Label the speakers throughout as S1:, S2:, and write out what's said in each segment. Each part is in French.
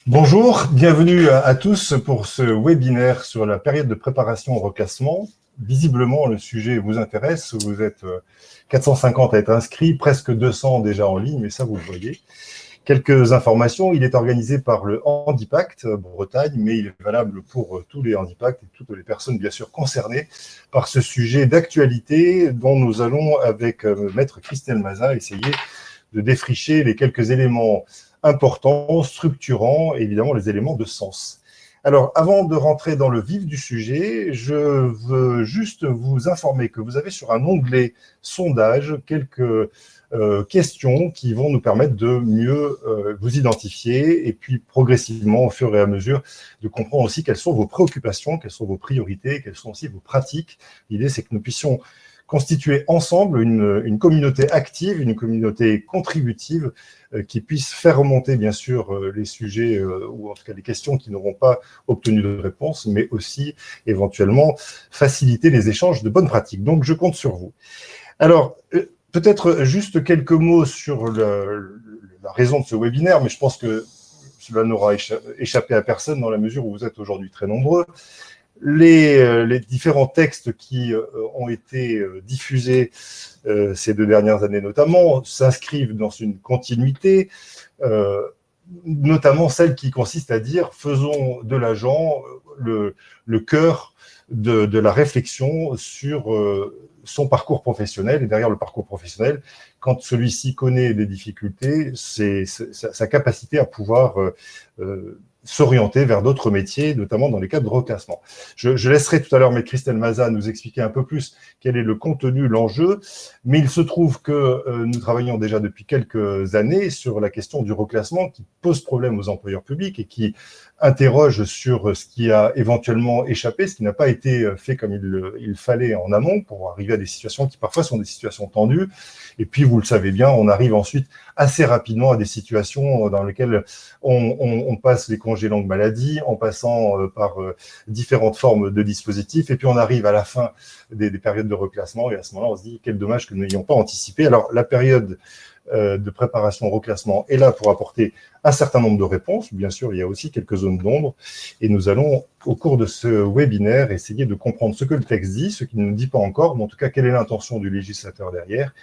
S1: Bonjour, bienvenue à tous pour ce webinaire sur la période de préparation au reclassement. Visiblement, le sujet vous intéresse. Vous êtes 450 à être inscrits, presque 200 déjà en ligne, mais ça, vous le voyez. Quelques informations. Il est organisé par le Handipact Bretagne, mais il est valable pour tous les Handipacts et toutes les personnes, bien sûr, concernées par ce sujet d'actualité dont nous allons, avec Maître Christelle Mazat, essayer de défricher les quelques éléments importants, structurants, et évidemment les éléments de sens. Alors, avant de rentrer dans le vif du sujet, je veux juste vous informer que vous avez sur un onglet sondage quelques questions qui vont nous permettre de mieux vous identifier et puis progressivement, au fur et à mesure, de comprendre aussi quelles sont vos préoccupations, quelles sont vos priorités, quelles sont aussi vos pratiques. L'idée, c'est que nous puissions constituer ensemble une communauté active, une communauté contributive qui puisse faire remonter, bien sûr, les sujets ou en tout cas les questions qui n'auront pas obtenu de réponse, mais aussi éventuellement faciliter les échanges de bonnes pratiques. Donc, je compte sur vous. Alors, peut-être juste quelques mots sur la raison de ce webinaire, mais je pense que cela n'aura échappé à personne dans la mesure où vous êtes aujourd'hui très nombreux. Les différents textes qui ont été diffusés ces 2 dernières années notamment s'inscrivent dans une continuité, notamment celle qui consiste à dire faisons de l'agent le cœur de la réflexion sur son parcours professionnel, et derrière le parcours professionnel, quand celui-ci connaît des difficultés, c'est sa capacité à pouvoir s'orienter vers d'autres métiers, notamment dans les cas de reclassement. Je laisserai tout à l'heure Maître Christelle Mazat nous expliquer un peu plus quel est le contenu, l'enjeu, mais il se trouve que nous travaillons déjà depuis quelques années sur la question du reclassement qui pose problème aux employeurs publics et qui interroge sur ce qui a éventuellement échappé, ce qui n'a pas été fait comme il fallait en amont pour arriver à des situations qui parfois sont des situations tendues. Et puis, vous le savez bien, on arrive ensuite assez rapidement à des situations dans lesquelles on passe les congés longue maladie en passant par différentes formes de dispositifs, et puis on arrive à la fin des périodes de reclassement, et à ce moment-là, on se dit quel dommage que nous n'ayons pas anticipé. Alors, la période de préparation au reclassement est là pour apporter un certain nombre de réponses. Bien sûr, il y a aussi quelques zones d'ombre, et nous allons, au cours de ce webinaire, essayer de comprendre ce que le texte dit, ce qu'il ne nous dit pas encore, mais en tout cas, quelle est l'intention du législateur derrière,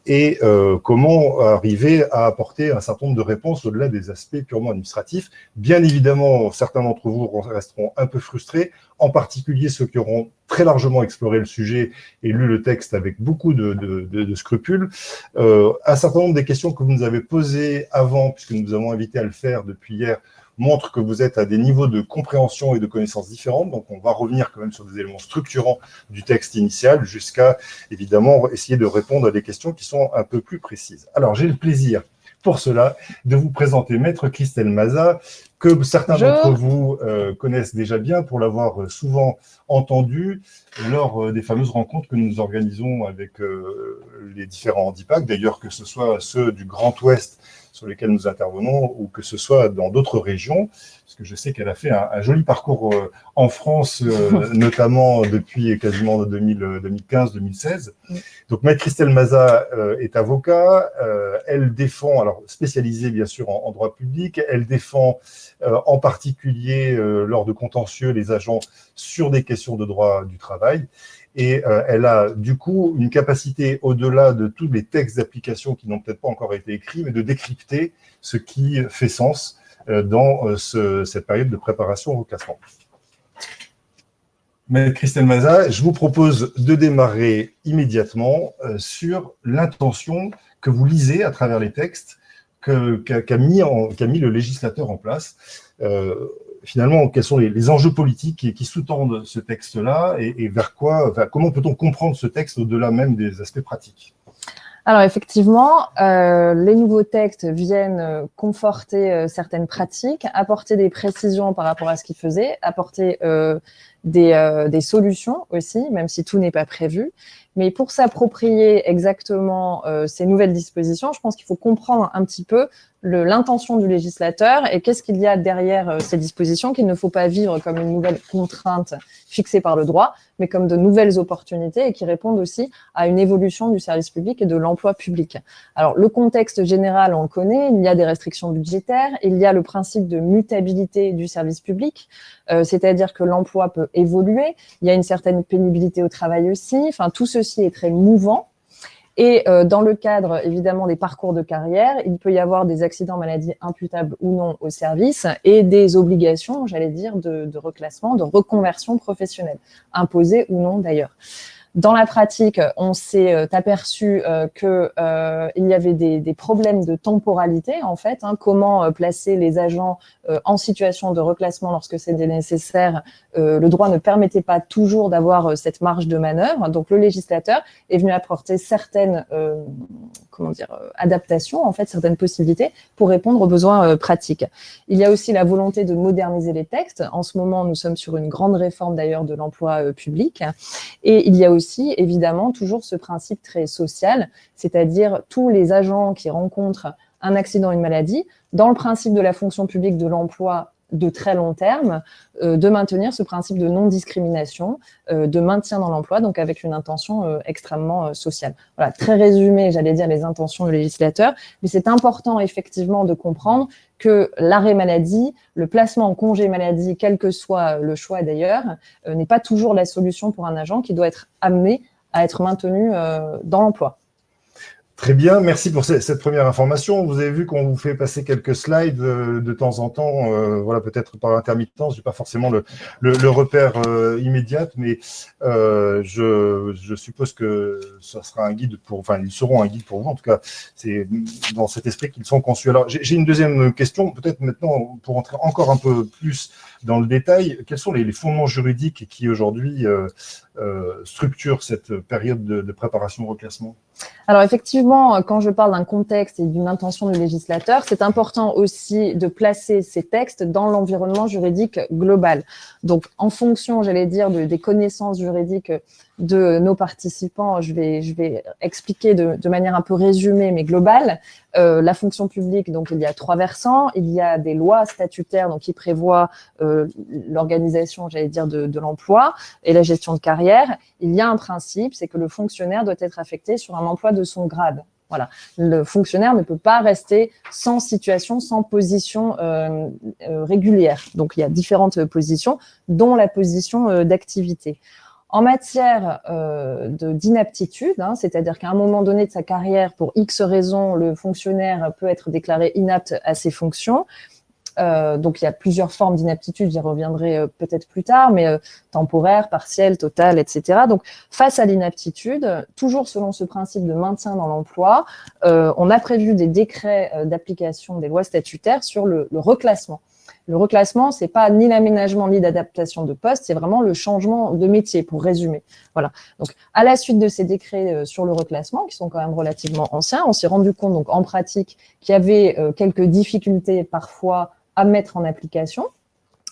S1: et comment arriver à apporter un certain nombre de réponses au-delà des aspects purement administratifs. Bien évidemment, certains d'entre vous resteront un peu frustrés, en particulier ceux qui auront très largement exploré le sujet et lu le texte avec beaucoup de scrupules. Un certain nombre des questions que vous nous avez posées avant, puisque nous vous avons invité à le faire depuis hier, montre que vous êtes à des niveaux de compréhension et de connaissances différentes. Donc, on va revenir quand même sur des éléments structurants du texte initial jusqu'à, évidemment, essayer de répondre à des questions qui sont un peu plus précises. Alors, j'ai le plaisir, pour cela, de vous présenter Maître Christelle Mazat, que certains d'entre vous connaissent déjà bien pour l'avoir souvent entendu lors des fameuses rencontres que nous organisons avec les différents handipacts, d'ailleurs que ce soit ceux du Grand Ouest sur lesquels nous intervenons, ou que ce soit dans d'autres régions, parce que je sais qu'elle a fait un joli parcours en France, notamment depuis quasiment 2015-2016. Donc, Maître Christelle Mazat est avocat, elle défend, alors spécialisée bien sûr en droit public, elle défend en particulier lors de contentieux les agents sur des questions de droit du travail. Et elle a du coup une capacité, au-delà de tous les textes d'application qui n'ont peut-être pas encore été écrits, mais de décrypter ce qui fait sens dans cette période de préparation au reclassement. Maître Christelle Mazat, je vous propose de démarrer immédiatement sur l'intention que vous lisez à travers les textes qu'a mis le législateur en place. Finalement, quels sont les enjeux politiques qui sous-tendent ce texte-là et vers quoi, comment peut-on comprendre ce texte au-delà même des aspects pratiques?
S2: Alors effectivement, les nouveaux textes viennent conforter certaines pratiques, apporter des précisions par rapport à ce qu'ils faisaient, apporter des solutions aussi, même si tout n'est pas prévu. Mais pour s'approprier exactement ces nouvelles dispositions, je pense qu'il faut comprendre un petit peu l'intention du législateur et qu'est-ce qu'il y a derrière ces dispositions qu'il ne faut pas vivre comme une nouvelle contrainte fixée par le droit, mais comme de nouvelles opportunités et qui répondent aussi à une évolution du service public et de l'emploi public. Alors, le contexte général, on le connaît, il y a des restrictions budgétaires, il y a le principe de mutabilité du service public, c'est-à-dire que l'emploi peut évoluer, il y a une certaine pénibilité au travail aussi, enfin, tout ceci est très mouvant. Et dans le cadre, évidemment, des parcours de carrière, il peut y avoir des accidents maladies imputables ou non au service et des obligations, j'allais dire, de reclassement, de reconversion professionnelle, imposées ou non d'ailleurs. Dans la pratique, on s'est aperçu qu'il y avait des problèmes de temporalité, en fait. Comment placer les agents en situation de reclassement lorsque c'est nécessaire. Le droit ne permettait pas toujours d'avoir cette marge de manœuvre. Donc, le législateur est venu apporter certaines adaptations, en fait, certaines possibilités pour répondre aux besoins pratiques. Il y a aussi la volonté de moderniser les textes. En ce moment, nous sommes sur une grande réforme, d'ailleurs, de l'emploi public. Et il y a aussi, évidemment, toujours ce principe très social, c'est-à-dire tous les agents qui rencontrent un accident, une maladie, dans le principe de la fonction publique de l'emploi de très long terme, de maintenir ce principe de non-discrimination, de maintien dans l'emploi, donc avec une intention extrêmement sociale. Voilà, très résumé, j'allais dire, les intentions du législateur, mais c'est important effectivement de comprendre que l'arrêt maladie, le placement en congé maladie, quel que soit le choix d'ailleurs, n'est pas toujours la solution pour un agent qui doit être amené à être maintenu dans l'emploi.
S1: Très bien, merci pour cette première information. Vous avez vu qu'on vous fait passer quelques slides de temps en temps, voilà, peut-être par intermittence, je n'ai pas forcément le repère immédiat, mais je suppose que ça sera un guide ils seront un guide pour vous. En tout cas, c'est dans cet esprit qu'ils sont conçus. Alors, j'ai une deuxième question, peut-être maintenant, pour entrer encore un peu plus dans le détail. Quels sont les fondements juridiques qui aujourd'hui structurent cette période de préparation au reclassement ?
S2: Alors effectivement, quand je parle d'un contexte et d'une intention du législateur, c'est important aussi de placer ces textes dans l'environnement juridique global. Donc en fonction, j'allais dire, des connaissances juridiques de nos participants, je vais expliquer de manière un peu résumée mais globale. La fonction publique, donc il y a 3 versants. Il y a des lois statutaires donc qui prévoient l'organisation, j'allais dire, de l'emploi et la gestion de carrière. Il y a un principe, c'est que le fonctionnaire doit être affecté sur un emploi de son grade. Voilà. Le fonctionnaire ne peut pas rester sans situation, sans position régulière. Donc il y a différentes positions, dont la position d'activité. En matière d'inaptitude, c'est-à-dire qu'à un moment donné de sa carrière, pour X raisons, le fonctionnaire peut être déclaré inapte à ses fonctions. Donc, il y a plusieurs formes d'inaptitude, j'y reviendrai peut-être plus tard, mais temporaire, partielle, totale, etc. Donc, face à l'inaptitude, toujours selon ce principe de maintien dans l'emploi, on a prévu des décrets d'application des lois statutaires sur le reclassement. Le reclassement, c'est pas ni l'aménagement ni l'adaptation de poste, c'est vraiment le changement de métier, pour résumer. Voilà. Donc, à la suite de ces décrets sur le reclassement, qui sont quand même relativement anciens, on s'est rendu compte, donc, en pratique, qu'il y avait quelques difficultés parfois à mettre en application.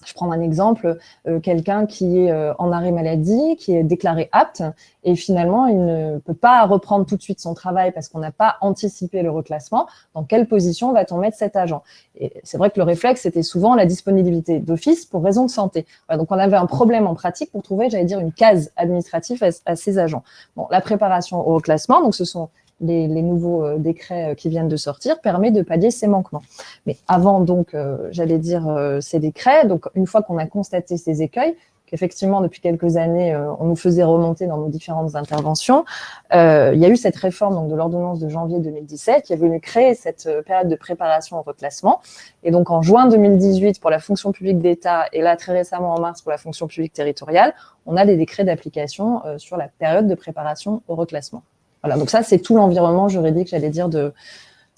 S2: Je prends un exemple, quelqu'un qui est en arrêt maladie, qui est déclaré apte, et finalement, il ne peut pas reprendre tout de suite son travail parce qu'on n'a pas anticipé le reclassement. Dans quelle position va-t-on mettre cet agent? Et c'est vrai que le réflexe, c'était souvent la disponibilité d'office pour raison de santé. Voilà, donc, on avait un problème en pratique pour trouver, j'allais dire, une case administrative à ces agents. Bon, la préparation au reclassement, donc ce sont les nouveaux décrets qui viennent de sortir, permet de pallier ces manquements. Mais avant donc, j'allais dire, ces décrets, donc une fois qu'on a constaté ces écueils, qu'effectivement depuis quelques années, on nous faisait remonter dans nos différentes interventions, il y a eu cette réforme donc, de l'ordonnance de janvier 2017 qui est venue créer cette période de préparation au reclassement. Et donc en juin 2018 pour la fonction publique d'État et là très récemment en mars pour la fonction publique territoriale, on a des décrets d'application sur la période de préparation au reclassement. Voilà, donc ça, c'est tout l'environnement juridique, j'allais dire, du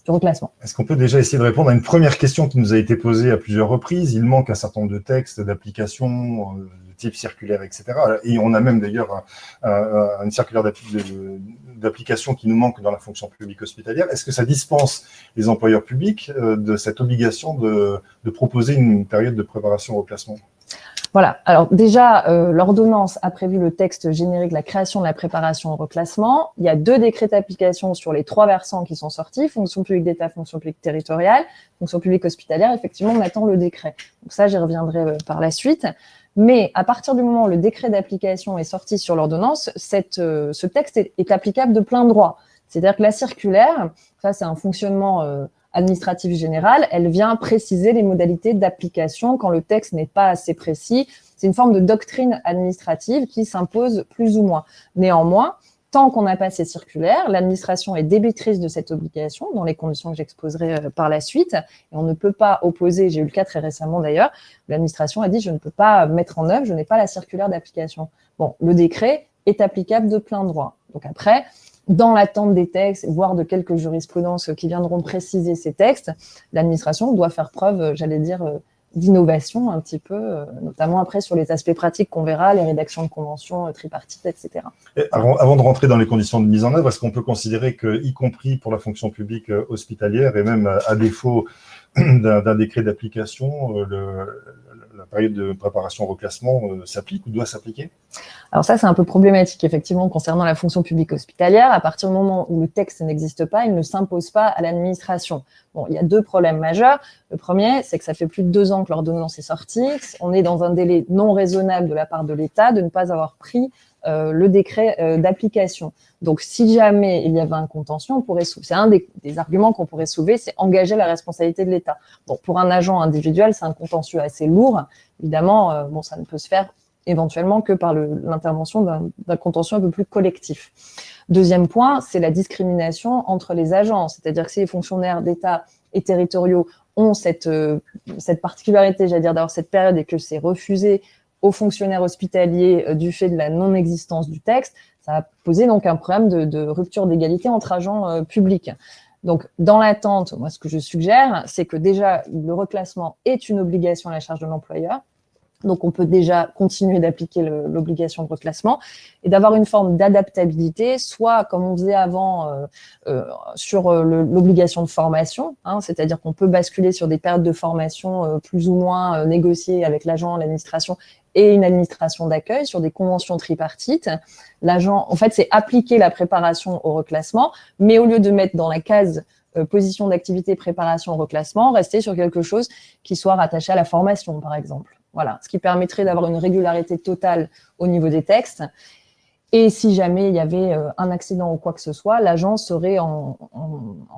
S2: reclassement.
S1: Est-ce qu'on peut déjà essayer de répondre à une première question qui nous a été posée à plusieurs reprises? Il manque un certain nombre de textes, d'applications, de type circulaire, etc. Et on a même d'ailleurs une circulaire d'application qui nous manque dans la fonction publique hospitalière. Est-ce que ça dispense les employeurs publics de cette obligation de proposer une période de préparation au reclassement?
S2: Voilà. Alors déjà, l'ordonnance a prévu le texte générique, la création de la préparation au reclassement. Il y a 2 décrets d'application sur les 3 versants qui sont sortis, fonction publique d'État, fonction publique territoriale, fonction publique hospitalière. Effectivement, on attend le décret. Donc ça, j'y reviendrai par la suite. Mais à partir du moment où le décret d'application est sorti sur l'ordonnance, ce texte est applicable de plein droit. C'est-à-dire que la circulaire, ça c'est un fonctionnement administrative générale, elle vient préciser les modalités d'application quand le texte n'est pas assez précis. C'est une forme de doctrine administrative qui s'impose plus ou moins. Néanmoins, tant qu'on n'a pas ces circulaires, l'administration est débitrice de cette obligation dans les conditions que j'exposerai par la suite. Et on ne peut pas opposer, j'ai eu le cas très récemment d'ailleurs, l'administration a dit je ne peux pas mettre en œuvre, je n'ai pas la circulaire d'application. Bon, le décret est applicable de plein droit. Donc après, dans l'attente des textes, voire de quelques jurisprudences qui viendront préciser ces textes, l'administration doit faire preuve, j'allais dire, d'innovation un petit peu, notamment après sur les aspects pratiques qu'on verra, les rédactions de conventions tripartites, etc.
S1: Et avant de rentrer dans les conditions de mise en œuvre, est-ce qu'on peut considérer que, y compris pour la fonction publique hospitalière, et même à défaut d'un décret d'application, la période de préparation au reclassement s'applique ou doit s'appliquer?
S2: Alors ça, c'est un peu problématique, effectivement, concernant la fonction publique hospitalière. À partir du moment où le texte n'existe pas, il ne s'impose pas à l'administration. Bon, il y a 2 problèmes majeurs. Le premier, c'est que ça fait plus de 2 ans que l'ordonnance est sortie. On est dans un délai non raisonnable de la part de l'État de ne pas avoir pris le décret d'application. Donc, si jamais il y avait un contentieux, c'est un des arguments qu'on pourrait soulever, c'est engager la responsabilité de l'État. Bon, pour un agent individuel, c'est un contentieux assez lourd. Évidemment, bon, ça ne peut se faire éventuellement que par l'intervention d'un contentieux un peu plus collectif. Deuxième point, c'est la discrimination entre les agents. C'est-à-dire que si les fonctionnaires d'État et territoriaux ont cette particularité, j'allais dire, d'avoir cette période et que c'est refusé aux fonctionnaires hospitaliers du fait de la non-existence du texte, ça va poser donc un problème de rupture d'égalité entre agents publics. Donc, dans l'attente, moi, ce que je suggère, c'est que déjà, le reclassement est une obligation à la charge de l'employeur. Donc, on peut déjà continuer d'appliquer l'obligation de reclassement et d'avoir une forme d'adaptabilité, soit comme on faisait avant sur l'obligation de formation, hein, c'est-à-dire qu'on peut basculer sur des périodes de formation plus ou moins négociées avec l'agent, l'administration et une administration d'accueil sur des conventions tripartites. L'agent, en fait, c'est appliquer la préparation au reclassement, mais au lieu de mettre dans la case position d'activité préparation au reclassement, rester sur quelque chose qui soit rattaché à la formation, par exemple. Voilà, ce qui permettrait d'avoir une régularité totale au niveau des textes. Et si jamais il y avait un accident ou quoi que ce soit, l'agent serait en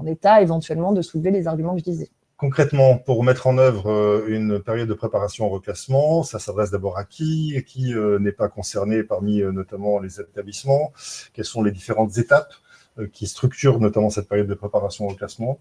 S2: état éventuellement de soulever les arguments que je disais.
S1: Concrètement, pour mettre en œuvre une période de préparation au reclassement, ça s'adresse d'abord à qui n'est pas concerné parmi notamment les établissements? Quelles sont les différentes étapes qui structurent notamment cette période de préparation au reclassement?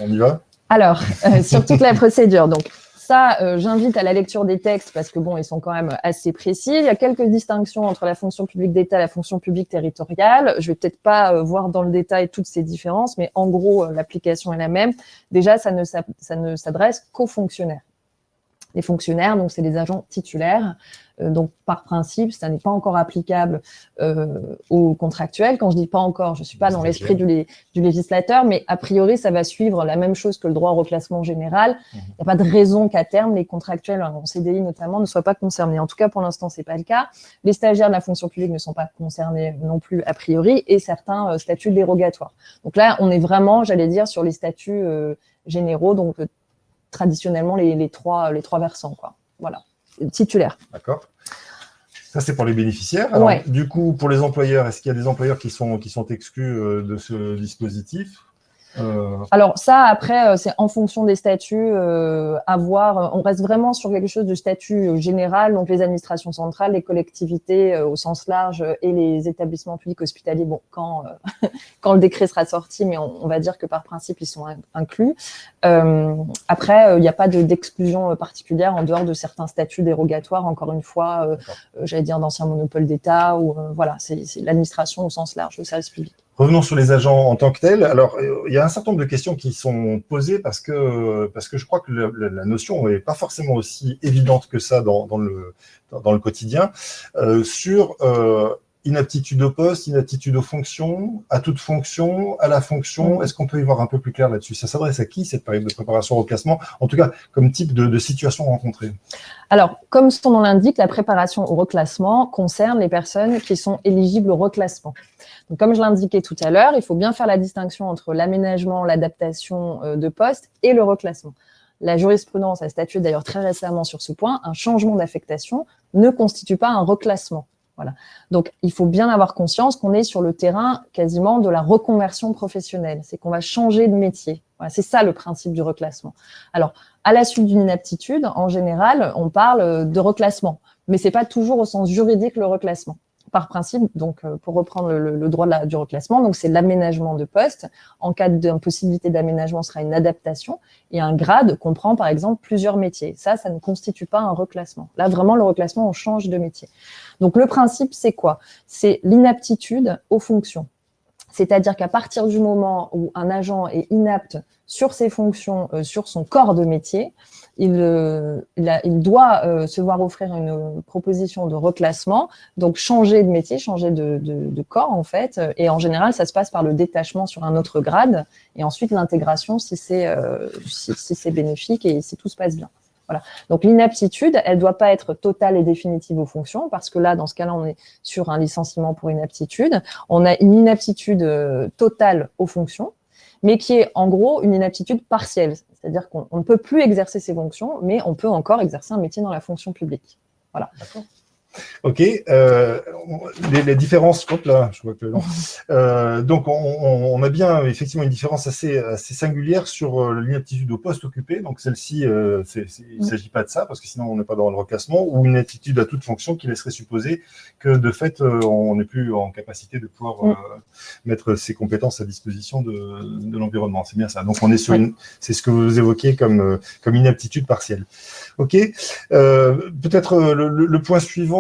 S1: On y va?
S2: Alors, sur toute la procédure, donc ça, j'invite à la lecture des textes parce que bon, ils sont quand même assez précis. Il y a quelques distinctions entre la fonction publique d'État et la fonction publique territoriale. Je vais peut-être pas voir dans le détail toutes ces différences, mais en gros, l'application est la même. Déjà, ça ne s'adresse qu'aux fonctionnaires. Les fonctionnaires, donc c'est les agents titulaires. Donc, par principe, ça n'est pas encore applicable aux contractuels. Quand je dis pas encore, je suis pas dans l'esprit du législateur, mais a priori, ça va suivre la même chose que le droit au reclassement général. Il n'y a pas de raison qu'à terme, les contractuels, en CDI notamment, ne soient pas concernés. En tout cas, pour l'instant, c'est pas le cas. Les stagiaires de la fonction publique ne sont pas concernés non plus a priori, et certains statuts dérogatoires. Donc là, on est vraiment, j'allais dire, sur les statuts généraux, donc traditionnellement les trois versants, quoi. Voilà. Titulaire.
S1: D'accord. Ça, c'est pour les bénéficiaires. Alors,
S2: ouais.
S1: Du coup, pour les employeurs, est-ce qu'il y a des employeurs qui sont exclus de ce dispositif?
S2: Alors ça, après, c'est en fonction des statuts à voir. On reste vraiment sur quelque chose de statut général, donc les administrations centrales, les collectivités au sens large et les établissements publics hospitaliers, bon, quand le décret sera sorti, mais on va dire que par principe, ils sont inclus. Après, il n'y a pas d'exclusion particulière en dehors de certains statuts dérogatoires, encore une fois, j'allais dire d'anciens monopoles d'État, ou voilà, c'est l'administration au sens large, le service public.
S1: Revenons sur les agents en tant que tels. Alors, il y a un certain nombre de questions qui sont posées parce que je crois que la notion n'est pas forcément aussi évidente que ça dans le quotidien. Sur inaptitude au poste, inaptitude aux fonctions, à toute fonction, à la fonction. Est-ce qu'on peut y voir un peu plus clair là-dessus? Ça s'adresse à qui, cette période de préparation au reclassement? En tout cas, comme type de situation rencontrée.
S2: Alors, comme son nom l'indique, la préparation au reclassement concerne les personnes qui sont éligibles au reclassement. Donc, comme je l'indiquais tout à l'heure, il faut bien faire la distinction entre l'aménagement, l'adaptation de poste et le reclassement. La jurisprudence a statué d'ailleurs très récemment sur ce point. Un changement d'affectation ne constitue pas un reclassement. Voilà. Donc, il faut bien avoir conscience qu'on est sur le terrain quasiment de la reconversion professionnelle. C'est qu'on va changer de métier. Voilà, c'est ça le principe du reclassement. Alors, à la suite d'une inaptitude, en général, on parle de reclassement. Mais c'est pas toujours au sens juridique le reclassement. Par principe, donc pour reprendre le droit du reclassement, donc c'est l'aménagement de poste. En cas d'impossibilité d'aménagement, ce sera une adaptation. Et un grade comprend par exemple plusieurs métiers. Ça ne constitue pas un reclassement. Là, vraiment, le reclassement, on change de métier. Donc le principe, c'est quoi? C'est l'inaptitude aux fonctions. C'est-à-dire qu'à partir du moment où un agent est inapte sur ses fonctions, sur son corps de métier, il doit se voir offrir une proposition de reclassement, donc changer de métier, changer de corps en fait. Et en général, ça se passe par le détachement sur un autre grade et ensuite l'intégration si c'est bénéfique et si tout se passe bien. Voilà. Donc l'inaptitude, elle ne doit pas être totale et définitive aux fonctions, parce que là, dans ce cas-là, on est sur un licenciement pour inaptitude. On a une inaptitude totale aux fonctions, mais qui est en gros une inaptitude partielle. C'est-à-dire qu'on ne peut plus exercer ses fonctions, mais on peut encore exercer un métier dans la fonction publique. Voilà.
S1: D'accord. Ok, les différences, hop là, je vois que non. Donc on a bien effectivement une différence assez singulière sur l'inaptitude au poste occupé. Donc celle-ci, il ne s'agit pas de ça, parce que sinon on n'est pas dans le reclassement, ou une inaptitude à toute fonction qui laisserait supposer que de fait on n'est plus en capacité de pouvoir mettre ses compétences à disposition de l'environnement. C'est bien ça. Donc on est sur c'est ce que vous évoquiez comme inaptitude partielle. Ok, peut-être le point suivant.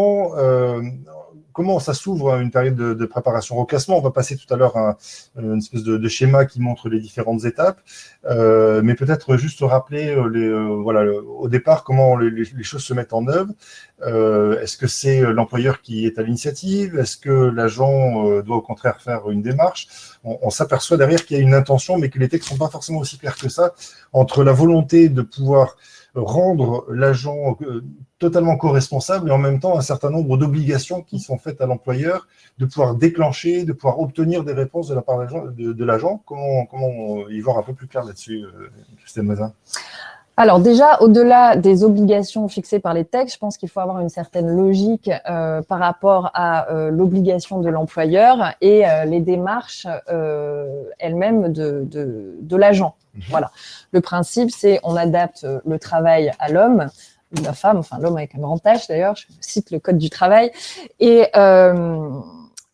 S1: Comment ça s'ouvre une période de préparation au reclassement? On va passer tout à l'heure à une espèce de schéma qui montre les différentes étapes, mais peut-être juste rappeler au départ comment les choses se mettent en œuvre. Est-ce que c'est l'employeur qui est à l'initiative? Est-ce que l'agent doit au contraire faire une démarche? On s'aperçoit derrière qu'il y a une intention, mais que les textes ne sont pas forcément aussi clairs que ça, entre la volonté de pouvoir rendre l'agent totalement co-responsable et en même temps un certain nombre d'obligations qui sont faites à l'employeur, de pouvoir déclencher, de pouvoir obtenir des réponses de la part de l'agent. Comment y voir un peu plus clair là-dessus, Christelle Mazin?
S2: Alors déjà, au-delà des obligations fixées par les textes, je pense qu'il faut avoir une certaine logique par rapport à l'obligation de l'employeur et les démarches elles-mêmes de l'agent. Voilà. Le principe, c'est on adapte le travail à l'homme, ou la femme, enfin l'homme avec un grand H d'ailleurs, je cite le code du travail, et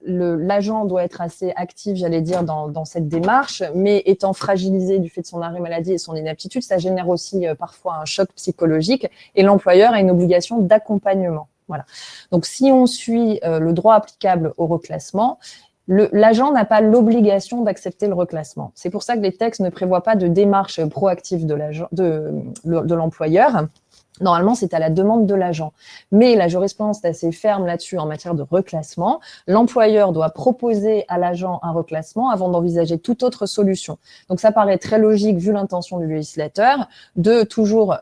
S2: l'agent doit être assez actif, j'allais dire, dans cette démarche, mais étant fragilisé du fait de son arrêt maladie et son inaptitude, ça génère aussi parfois un choc psychologique et l'employeur a une obligation d'accompagnement. Voilà. Donc, si on suit le droit applicable au reclassement, l'agent n'a pas l'obligation d'accepter le reclassement. C'est pour ça que les textes ne prévoient pas de démarche proactive de l'employeur. Normalement, c'est à la demande de l'agent. Mais la jurisprudence est assez ferme là-dessus en matière de reclassement. L'employeur doit proposer à l'agent un reclassement avant d'envisager toute autre solution. Donc, ça paraît très logique, vu l'intention du législateur, de toujours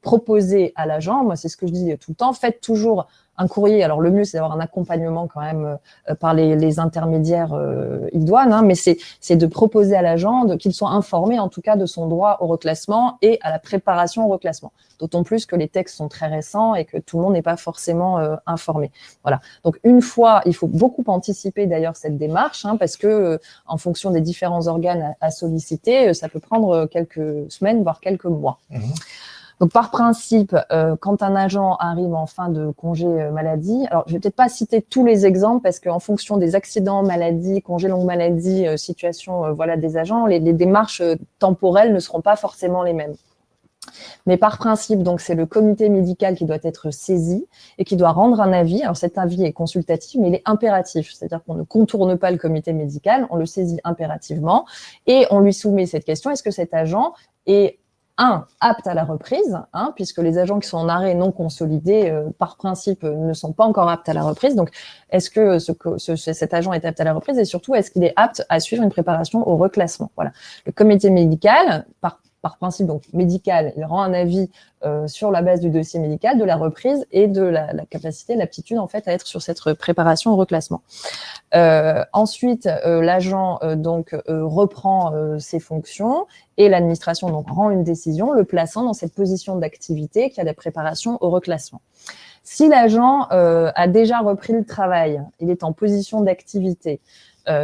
S2: proposer à l'agent, moi c'est ce que je dis tout le temps, faites toujours un courrier. Alors, le mieux, c'est d'avoir un accompagnement quand même par les intermédiaires idoines, hein, mais c'est de proposer à l'agent qu'il soit informé, en tout cas, de son droit au reclassement et à la préparation au reclassement. D'autant plus que les textes sont très récents et que tout le monde n'est pas forcément informé. Voilà. Donc, une fois, il faut beaucoup anticiper d'ailleurs cette démarche, hein, parce que en fonction des différents organes à solliciter, ça peut prendre quelques semaines, voire quelques mois. Donc, par principe, quand un agent arrive en fin de congé maladie, alors je vais peut-être pas citer tous les exemples parce qu'en fonction des accidents, maladies, congés longue maladie, situation des agents, les démarches temporelles ne seront pas forcément les mêmes. Mais par principe, donc c'est le comité médical qui doit être saisi et qui doit rendre un avis. Alors cet avis est consultatif, mais il est impératif, c'est-à-dire qu'on ne contourne pas le comité médical, on le saisit impérativement et on lui soumet cette question: est-ce que cet agent est aptes à la reprise, puisque les agents qui sont en arrêt non consolidés, par principe, ne sont pas encore aptes à la reprise. Donc, est-ce que cet agent est apte à la reprise, et surtout, est-ce qu'il est apte à suivre une préparation au reclassement? Voilà. Le comité médical, par principe, donc médical, il rend un avis sur la base du dossier médical, de la reprise et de la capacité, l'aptitude en fait à être sur cette préparation au reclassement. Ensuite, l'agent reprend ses fonctions et l'administration donc rend une décision le plaçant dans cette position d'activité qui a la préparation au reclassement. Si l'agent a déjà repris le travail, il est en position d'activité,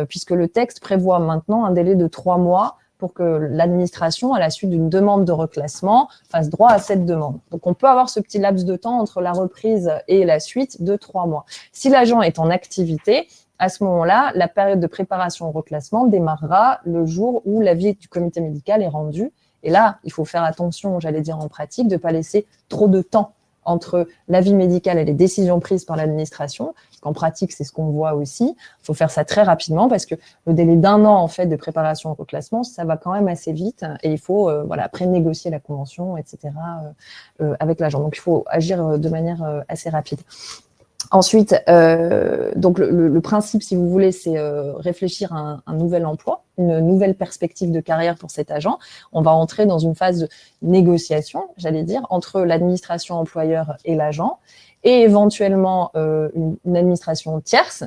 S2: puisque le texte prévoit maintenant un délai de 3 mois pour que l'administration, à la suite d'une demande de reclassement, fasse droit à cette demande. Donc, on peut avoir ce petit laps de temps entre la reprise et la suite de 3 mois. Si l'agent est en activité, à ce moment-là, la période de préparation au reclassement démarrera le jour où l'avis du comité médical est rendu. Et là, il faut faire attention, j'allais dire en pratique, de ne pas laisser trop de temps entre l'avis médical et les décisions prises par l'administration. En pratique, c'est ce qu'on voit aussi. Il faut faire ça très rapidement parce que le délai d'1 an en fait de préparation au reclassement, ça va quand même assez vite et il faut après négocier la convention, etc. Avec l'agent. Donc il faut agir de manière assez rapide. Ensuite, donc le principe, si vous voulez, c'est réfléchir à un nouvel emploi, une nouvelle perspective de carrière pour cet agent. On va entrer dans une phase de négociation, j'allais dire, entre l'administration employeur et l'agent, et éventuellement une administration tierce,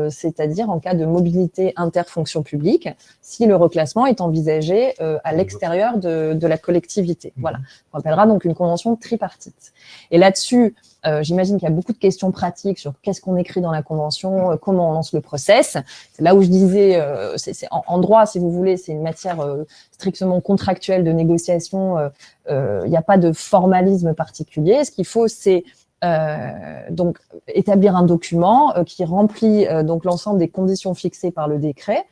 S2: c'est-à-dire en cas de mobilité interfonction publique, si le reclassement est envisagé à l'extérieur de la collectivité. Voilà, on appellera donc une convention tripartite. Et là-dessus, j'imagine qu'il y a beaucoup de questions pratiques sur qu'est-ce qu'on écrit dans la convention, comment on lance le process. C'est là où je disais, en droit, si vous voulez, c'est une matière strictement contractuelle de négociation. Il n'y a pas de formalisme particulier. Ce qu'il faut, c'est donc établir un document qui remplit donc l'ensemble des conditions fixées par le décret.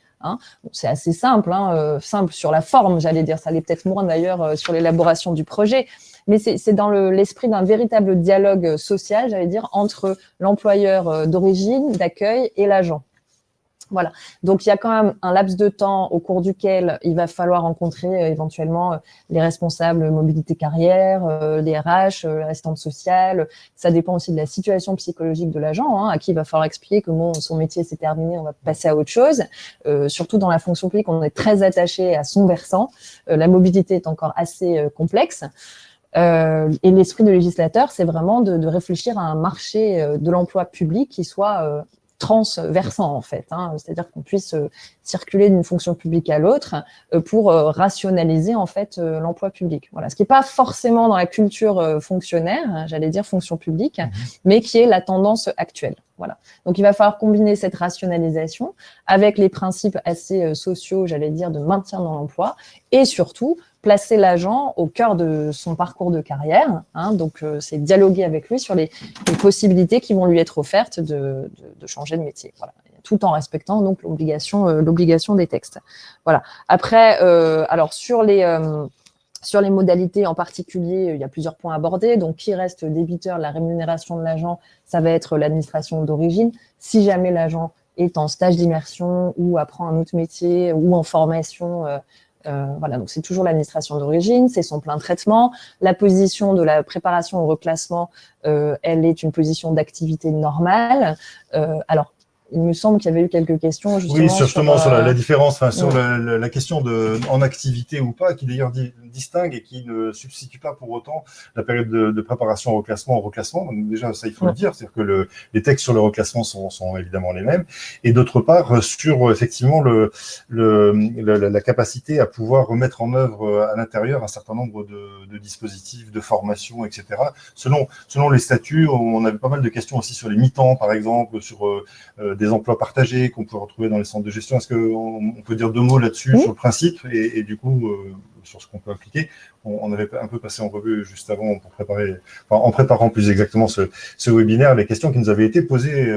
S2: C'est assez simple, simple sur la forme, j'allais dire. Ça l'est peut-être moins d'ailleurs sur l'élaboration du projet. Mais c'est dans l'esprit d'un véritable dialogue social, j'allais dire, entre l'employeur d'origine, d'accueil et l'agent. Voilà. Donc, il y a quand même un laps de temps au cours duquel il va falloir rencontrer éventuellement les responsables mobilité carrière, les RH, l'assistante sociale. Ça dépend aussi de la situation psychologique de l'agent, à qui il va falloir expliquer que son métier s'est terminé, on va passer à autre chose. Surtout dans la fonction publique, on est très attaché à son versant. La mobilité est encore assez complexe. Et l'esprit de législateur, c'est vraiment de réfléchir à un marché de l'emploi public qui soit transversant en fait, c'est-à-dire qu'on puisse circuler d'une fonction publique à l'autre pour rationaliser en fait l'emploi public. Voilà, ce qui n'est pas forcément dans la culture fonctionnaire, j'allais dire fonction publique, mais qui est la tendance actuelle. Voilà. Donc il va falloir combiner cette rationalisation avec les principes assez sociaux, j'allais dire, de maintien dans l'emploi et surtout placer l'agent au cœur de son parcours de carrière. Donc, c'est dialoguer avec lui sur les possibilités qui vont lui être offertes de changer de métier. Voilà. Tout en respectant donc l'obligation des textes. Voilà. Après, alors sur les modalités en particulier, il y a plusieurs points abordés. Donc, qui reste débiteur de la rémunération de l'agent, ça va être l'administration d'origine. Si jamais l'agent est en stage d'immersion ou apprend un autre métier ou en formation, voilà, donc c'est toujours l'administration d'origine, c'est son plein traitement. La position de la préparation au reclassement, elle est une position d'activité normale. Alors, il me semble qu'il y avait eu quelques questions justement.
S1: Oui, justement sur la différence, sur la question de en activité ou pas, qui d'ailleurs distingue et qui ne substitue pas pour autant la période de préparation au reclassement. Donc déjà, ça, il faut le dire, c'est-à-dire que les textes sur le reclassement sont évidemment les mêmes. Et d'autre part, sur effectivement la capacité à pouvoir remettre en œuvre à l'intérieur un certain nombre de dispositifs, de formation, etc. Selon les statuts, on avait pas mal de questions aussi sur les mi-temps, par exemple, sur des emplois partagés qu'on peut retrouver dans les centres de gestion. Est-ce qu'on peut dire 2 mots là-dessus, sur le principe et du coup, sur ce qu'on peut appliquer? On avait un peu passé en revue juste avant pour préparer, en préparant plus exactement ce webinaire, les questions qui nous avaient été posées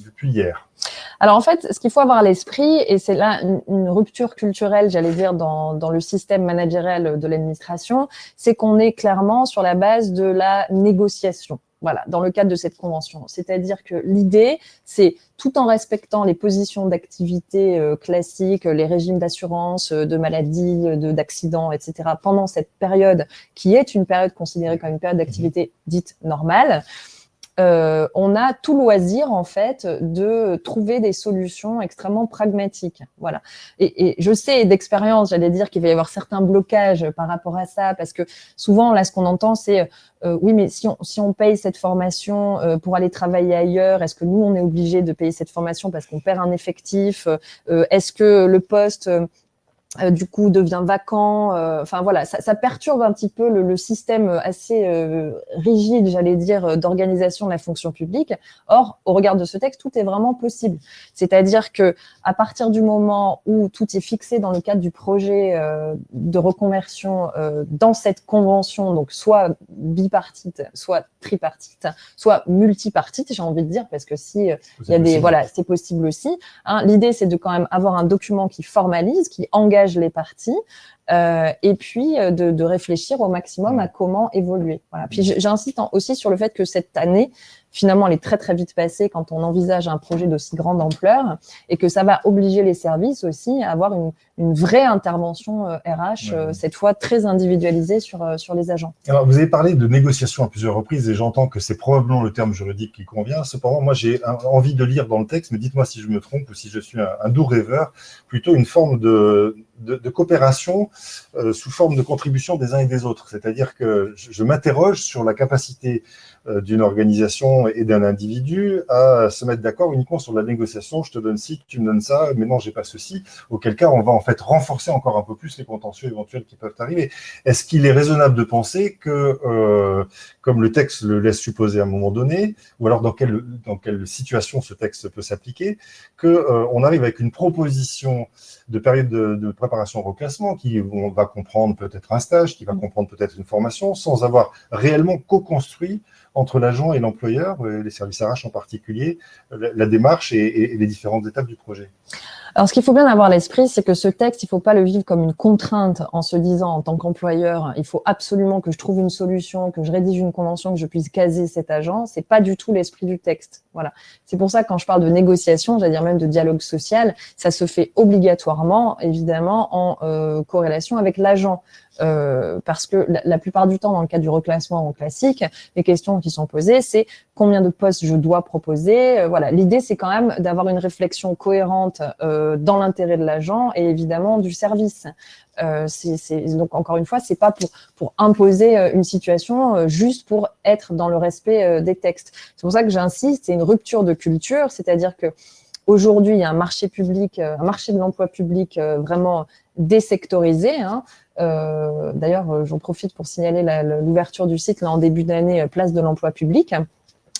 S1: depuis hier.
S2: Alors en fait, ce qu'il faut avoir à l'esprit, et c'est là une rupture culturelle, j'allais dire, dans le système managérial de l'administration, c'est qu'on est clairement sur la base de la négociation. Voilà, dans le cadre de cette convention. C'est-à-dire que l'idée, c'est tout en respectant les positions d'activité classiques, les régimes d'assurance, de maladie, d'accident, etc., pendant cette période qui est une période considérée comme une période d'activité dite normale, on a tout loisir, en fait, de trouver des solutions extrêmement pragmatiques. Voilà. Et je sais d'expérience, j'allais dire qu'il va y avoir certains blocages par rapport à ça, parce que souvent, là, ce qu'on entend, c'est oui, mais si on paye cette formation pour aller travailler ailleurs, est-ce que nous, on est obligé de payer cette formation parce qu'on perd un effectif? Est-ce que le poste du coup devient vacant, enfin voilà, ça perturbe un petit peu le système assez rigide, j'allais dire, d'organisation de la fonction publique. Or, au regard de ce texte, tout est vraiment possible. C'est-à-dire que à partir du moment où tout est fixé dans le cadre du projet de reconversion dans cette convention, donc soit bipartite, soit tripartite, soit multipartite, j'ai envie de dire, parce que si il y a des, voilà, c'est possible aussi. Hein, l'idée, c'est de quand même avoir un document qui formalise, qui engage les parties, et puis de réfléchir au maximum à comment évoluer. Voilà. Puis j'insiste aussi sur le fait que cette année, finalement, elle est très très vite passée quand on envisage un projet d'aussi grande ampleur, et que ça va obliger les services aussi à avoir une vraie intervention RH, cette fois très individualisée sur les agents.
S1: Alors, vous avez parlé de négociation à plusieurs reprises, et j'entends que c'est probablement le terme juridique qui convient. Cependant, moi, j'ai envie de lire dans le texte, mais dites-moi si je me trompe ou si je suis un doux rêveur, plutôt une forme de coopération sous forme de contribution des uns et des autres. C'est-à-dire que je m'interroge sur la capacité d'une organisation et d'un individu à se mettre d'accord uniquement sur la négociation. Je te donne ci, tu me donnes ça, mais non, j'ai pas ceci. Auquel cas, on va en fait renforcer encore un peu plus les contentieux éventuels qui peuvent arriver. Est-ce qu'il est raisonnable de penser que, comme le texte le laisse supposer à un moment donné, ou alors dans quelle situation ce texte peut s'appliquer, qu'on arrive avec une proposition de période de préparation au reclassement qui va comprendre peut-être un stage, qui va comprendre peut-être une formation, sans avoir réellement co-construit entre l'agent et l'employeur, les services RH en particulier, la démarche et les différentes étapes du projet.
S2: Alors, ce qu'il faut bien avoir à l'esprit, c'est que ce texte, il ne faut pas le vivre comme une contrainte en se disant, en tant qu'employeur, il faut absolument que je trouve une solution, que je rédige une convention, que je puisse caser cet agent. C'est pas du tout l'esprit du texte. Voilà. C'est pour ça que quand je parle de négociation, j'allais dire même de dialogue social, ça se fait obligatoirement, évidemment, en corrélation avec l'agent. Parce que la plupart du temps, dans le cas du reclassement classique, les questions qui sont posées, c'est combien de postes je dois proposer. Voilà, l'idée, c'est quand même d'avoir une réflexion cohérente dans l'intérêt de l'agent et évidemment du service. Donc encore une fois, c'est pas pour imposer une situation juste pour être dans le respect des textes. C'est pour ça que j'insiste, c'est une rupture de culture, c'est-à-dire que aujourd'hui, il y a un marché public, un marché de l'emploi public vraiment désectorisé. Hein. D'ailleurs, j'en profite pour signaler l'ouverture du site là, en début d'année, Place de l'emploi public.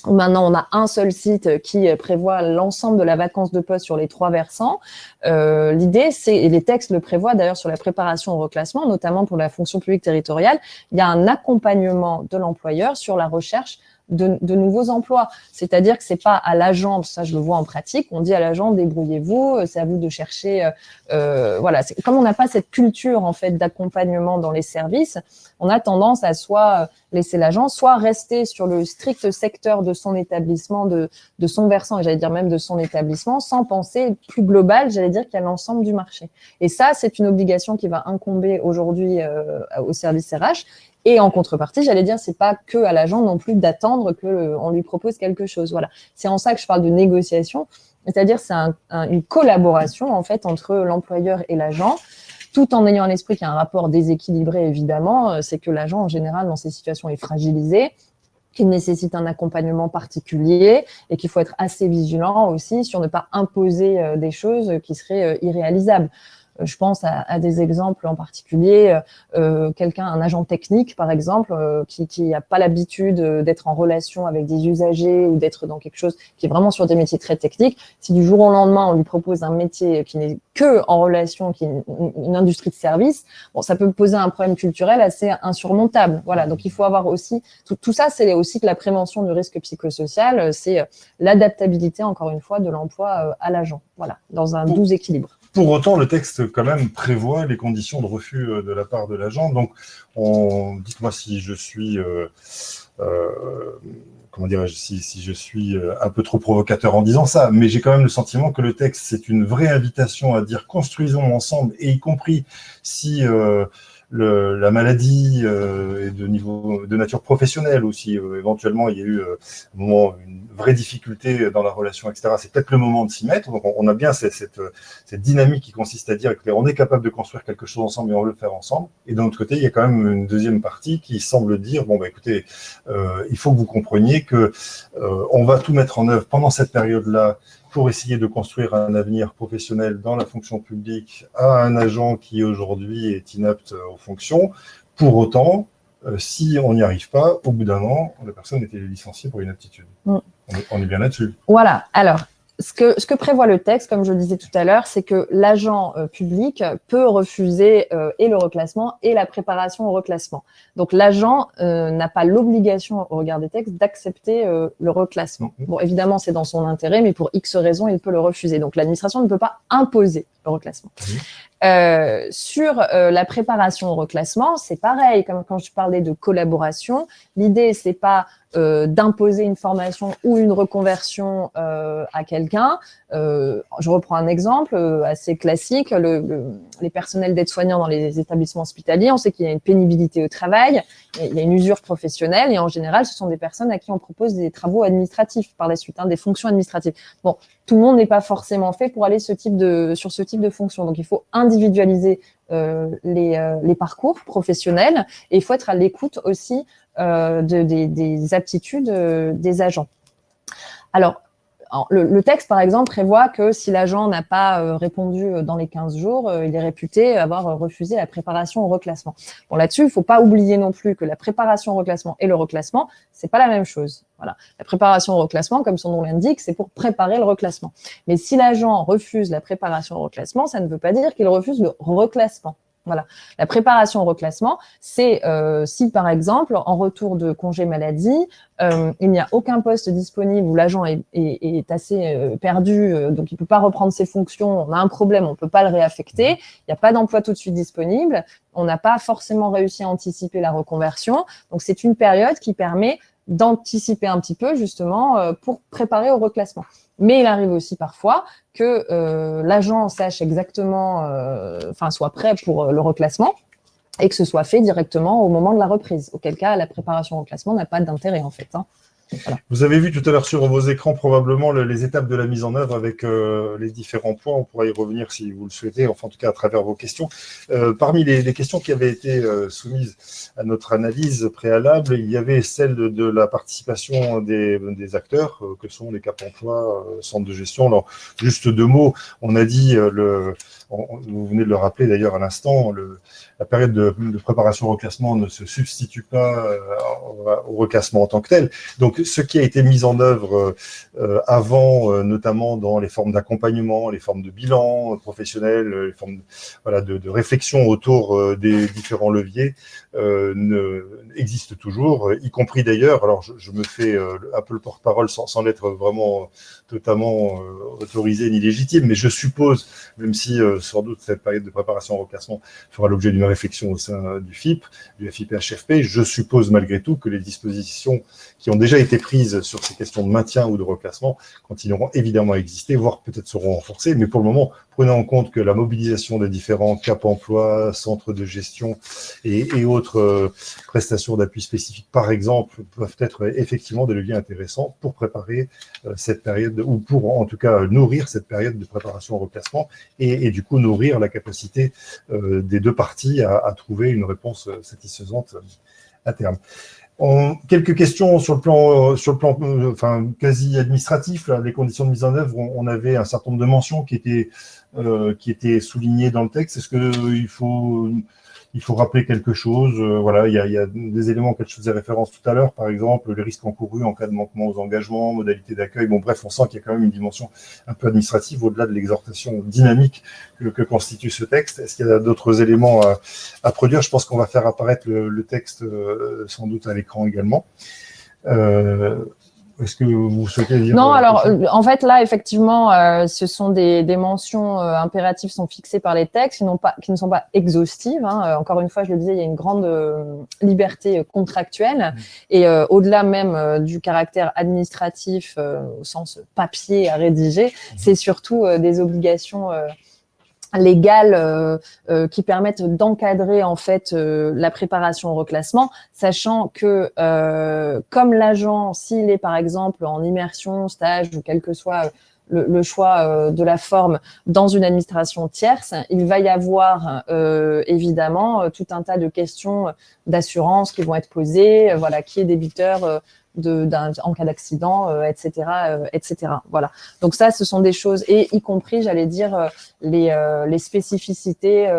S2: Maintenant, on a un seul site qui prévoit l'ensemble de la vacance de poste sur les 3 versants. L'idée, et les textes le prévoient d'ailleurs sur la préparation au reclassement, notamment pour la fonction publique territoriale, il y a un accompagnement de l'employeur sur la recherche de nouveaux emplois. C'est-à-dire que c'est pas à l'agent, ça je le vois en pratique, on dit à l'agent débrouillez-vous, c'est à vous de chercher. Voilà, comme on n'a pas cette culture en fait d'accompagnement dans les services, on a tendance à soit laisser l'agent, soit rester sur le strict secteur de son établissement, de son versant, et j'allais dire même de son établissement, sans penser plus global, j'allais dire qu'il y a l'ensemble du marché. Et ça, c'est une obligation qui va incomber aujourd'hui au service RH. Et en contrepartie, j'allais dire, c'est pas que à l'agent non plus d'attendre qu'on lui propose quelque chose. Voilà. C'est en ça que je parle de négociation. C'est-à-dire, c'est une collaboration, en fait, entre l'employeur et l'agent, tout en ayant à l'esprit qu'il y a un rapport déséquilibré, évidemment. C'est que l'agent, en général, dans ces situations, est fragilisé, qu'il nécessite un accompagnement particulier et qu'il faut être assez vigilant aussi sur ne pas imposer des choses qui seraient irréalisables. Je pense à des exemples en particulier, un agent technique par exemple, qui n'a pas l'habitude d'être en relation avec des usagers ou d'être dans quelque chose qui est vraiment sur des métiers très techniques. Si du jour au lendemain on lui propose un métier qui n'est que en relation, qui est une industrie de service, bon, ça peut poser un problème culturel assez insurmontable. Voilà, donc il faut avoir aussi tout ça, c'est aussi de la prévention du risque psychosocial, c'est l'adaptabilité encore une fois de l'emploi à l'agent. Voilà, dans un doux équilibre.
S1: Pour autant, le texte, quand même, prévoit les conditions de refus de la part de l'agent. Donc, dites-moi si je suis comment dirais-je, si je suis un peu trop provocateur en disant ça, mais j'ai quand même le sentiment que le texte, c'est une vraie invitation à dire construisons ensemble, et y compris si la maladie est de nature professionnelle, ou si éventuellement il y a eu un moment, une vraie difficulté dans la relation, etc. C'est peut-être le moment de s'y mettre. Donc on a bien cette dynamique qui consiste à dire écoutez, on est capable de construire quelque chose ensemble et on veut le faire ensemble. Et d'un autre côté, il y a quand même une deuxième partie qui semble dire bon, bah, écoutez, il faut que vous compreniez que on va tout mettre en œuvre pendant cette période-là pour essayer de construire un avenir professionnel dans la fonction publique à un agent qui aujourd'hui est inapte aux fonctions. Pour autant, si on n'y arrive pas, au bout d'un an, la personne était licenciée pour inaptitude. On est bien là-dessus.
S2: Voilà. Alors, ce que prévoit le texte, comme je le disais tout à l'heure, c'est que l'agent public peut refuser et le reclassement et la préparation au reclassement. Donc, l'agent n'a pas l'obligation, au regard des textes, d'accepter le reclassement. Bon, évidemment, c'est dans son intérêt, mais pour X raisons, il peut le refuser. Donc, l'administration ne peut pas imposer le reclassement. Sur la préparation au reclassement, c'est pareil, comme quand je parlais de collaboration, l'idée, c'est pas d'imposer une formation ou une reconversion à quelqu'un. Je reprends un exemple assez classique, les personnels d'aide-soignants dans les établissements hospitaliers, on sait qu'il y a une pénibilité au travail, il y a une usure professionnelle, et en général, ce sont des personnes à qui on propose des travaux administratifs par la suite, des fonctions administratives. Bon, tout le monde n'est pas forcément fait pour aller sur ce type de fonction, donc il faut individualiser les parcours professionnels, et il faut être à l'écoute aussi des aptitudes des agents. Alors, le texte, par exemple, prévoit que si l'agent n'a pas répondu dans les 15 jours, il est réputé avoir refusé la préparation au reclassement. Bon, là-dessus, il ne faut pas oublier non plus que la préparation au reclassement et le reclassement, c'est pas la même chose. Voilà. La préparation au reclassement, comme son nom l'indique, c'est pour préparer le reclassement. Mais si l'agent refuse la préparation au reclassement, ça ne veut pas dire qu'il refuse le reclassement. Voilà. La préparation au reclassement, c'est si, par exemple, en retour de congé maladie, il n'y a aucun poste disponible où l'agent est assez perdu, donc il ne peut pas reprendre ses fonctions, on a un problème, on ne peut pas le réaffecter, il n'y a pas d'emploi tout de suite disponible, on n'a pas forcément réussi à anticiper la reconversion. Donc, c'est une période qui permet d'anticiper un petit peu, justement, pour préparer au reclassement. Mais il arrive aussi parfois que l'agent sache exactement, soit prêt pour le reclassement et que ce soit fait directement au moment de la reprise. Auquel cas, la préparation au reclassement n'a pas d'intérêt, en fait. Voilà.
S1: Vous avez vu tout à l'heure sur vos écrans probablement les étapes de la mise en œuvre avec les différents points. On pourra y revenir si vous le souhaitez, enfin en tout cas à travers vos questions. Parmi les questions qui avaient été soumises à notre analyse préalable, il y avait celle de la participation des acteurs, que sont les Cap Emploi, centres de gestion. Alors, juste deux mots, on a dit, vous venez de le rappeler d'ailleurs à l'instant, la période de préparation au reclassement ne se substitue pas au reclassement en tant que tel. Donc, ce qui a été mis en œuvre avant, notamment dans les formes d'accompagnement, les formes de bilan professionnel, les formes de réflexion autour des différents leviers, existe toujours, y compris d'ailleurs, alors je me fais un peu le porte-parole sans l'être vraiment totalement autorisé ni légitime, mais je suppose, même si sans doute cette période de préparation au reclassement fera l'objet d'une réflexion au sein du FIP, du FIP-HFP, je suppose malgré tout que les dispositions qui ont déjà été prises sur ces questions de maintien ou de reclassement continueront évidemment à exister, voire peut-être seront renforcées, mais pour le moment, prenez en compte que la mobilisation des différents Cap Emploi, centres de gestion et autres prestations d'appui spécifiques, par exemple, peuvent être effectivement des leviers intéressants pour préparer cette période, ou pour en tout cas nourrir cette période de préparation au reclassement et du coup nourrir la capacité des deux parties à trouver une réponse satisfaisante à terme. Quelques questions sur le plan quasi administratif, là, les conditions de mise en œuvre. On avait un certain nombre de mentions qui étaient soulignées dans le texte. Est-ce qu'il faut rappeler quelque chose? Il y a des éléments auxquels je faisais référence tout à l'heure, par exemple, les risques encourus en cas de manquement aux engagements, modalités d'accueil. Bon, bref, on sent qu'il y a quand même une dimension un peu administrative au-delà de l'exhortation dynamique que constitue ce texte. Est-ce qu'il y a d'autres éléments à produire? Je pense qu'on va faire apparaître le texte sans doute à l'écran également. est-ce que vous souhaitez dire?
S2: Non, alors en fait là effectivement, ce sont des mentions impératives sont fixées par les textes, qui ne sont pas exhaustives. Hein. Encore une fois, je le disais, il y a une grande liberté contractuelle et au-delà même du caractère administratif au sens papier à rédiger, c'est surtout des obligations légales qui permettent d'encadrer en fait la préparation au reclassement, sachant que comme l'agent, s'il est par exemple en immersion, stage ou quel que soit le choix de la forme dans une administration tierce, il va y avoir évidemment tout un tas de questions d'assurance qui vont être posées, voilà, qui est débiteur en cas d'accident, etc., etc. Voilà. Donc ça, ce sont des choses, et y compris, j'allais dire, les spécificités,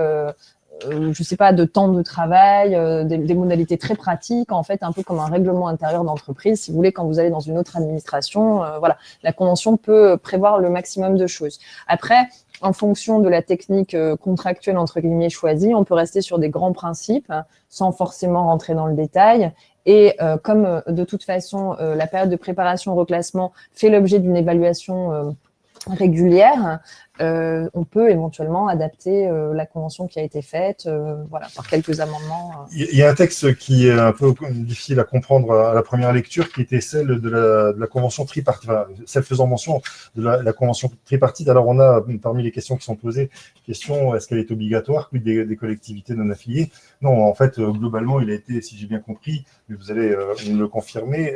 S2: je sais pas, de temps de travail, des modalités très pratiques, en fait, un peu comme un règlement intérieur d'entreprise. Si vous voulez, quand vous allez dans une autre administration, voilà, la convention peut prévoir le maximum de choses. Après, en fonction de la technique contractuelle entre guillemets choisie, on peut rester sur des grands principes sans forcément rentrer dans le détail. Et comme de toute façon, la période de préparation au reclassement fait l'objet d'une évaluation régulière, on peut éventuellement adapter la convention qui a été faite, voilà, par quelques amendements.
S1: Il y a un texte qui est un peu difficile à comprendre à la première lecture, qui était celle de la convention tripartite, enfin, celle faisant mention de la convention tripartite. Alors on a, parmi les questions qui sont posées, question, est-ce qu'elle est obligatoire, quid des collectivités non affiliées? Non, en fait, globalement, il a été, si j'ai bien compris, mais vous allez le confirmer,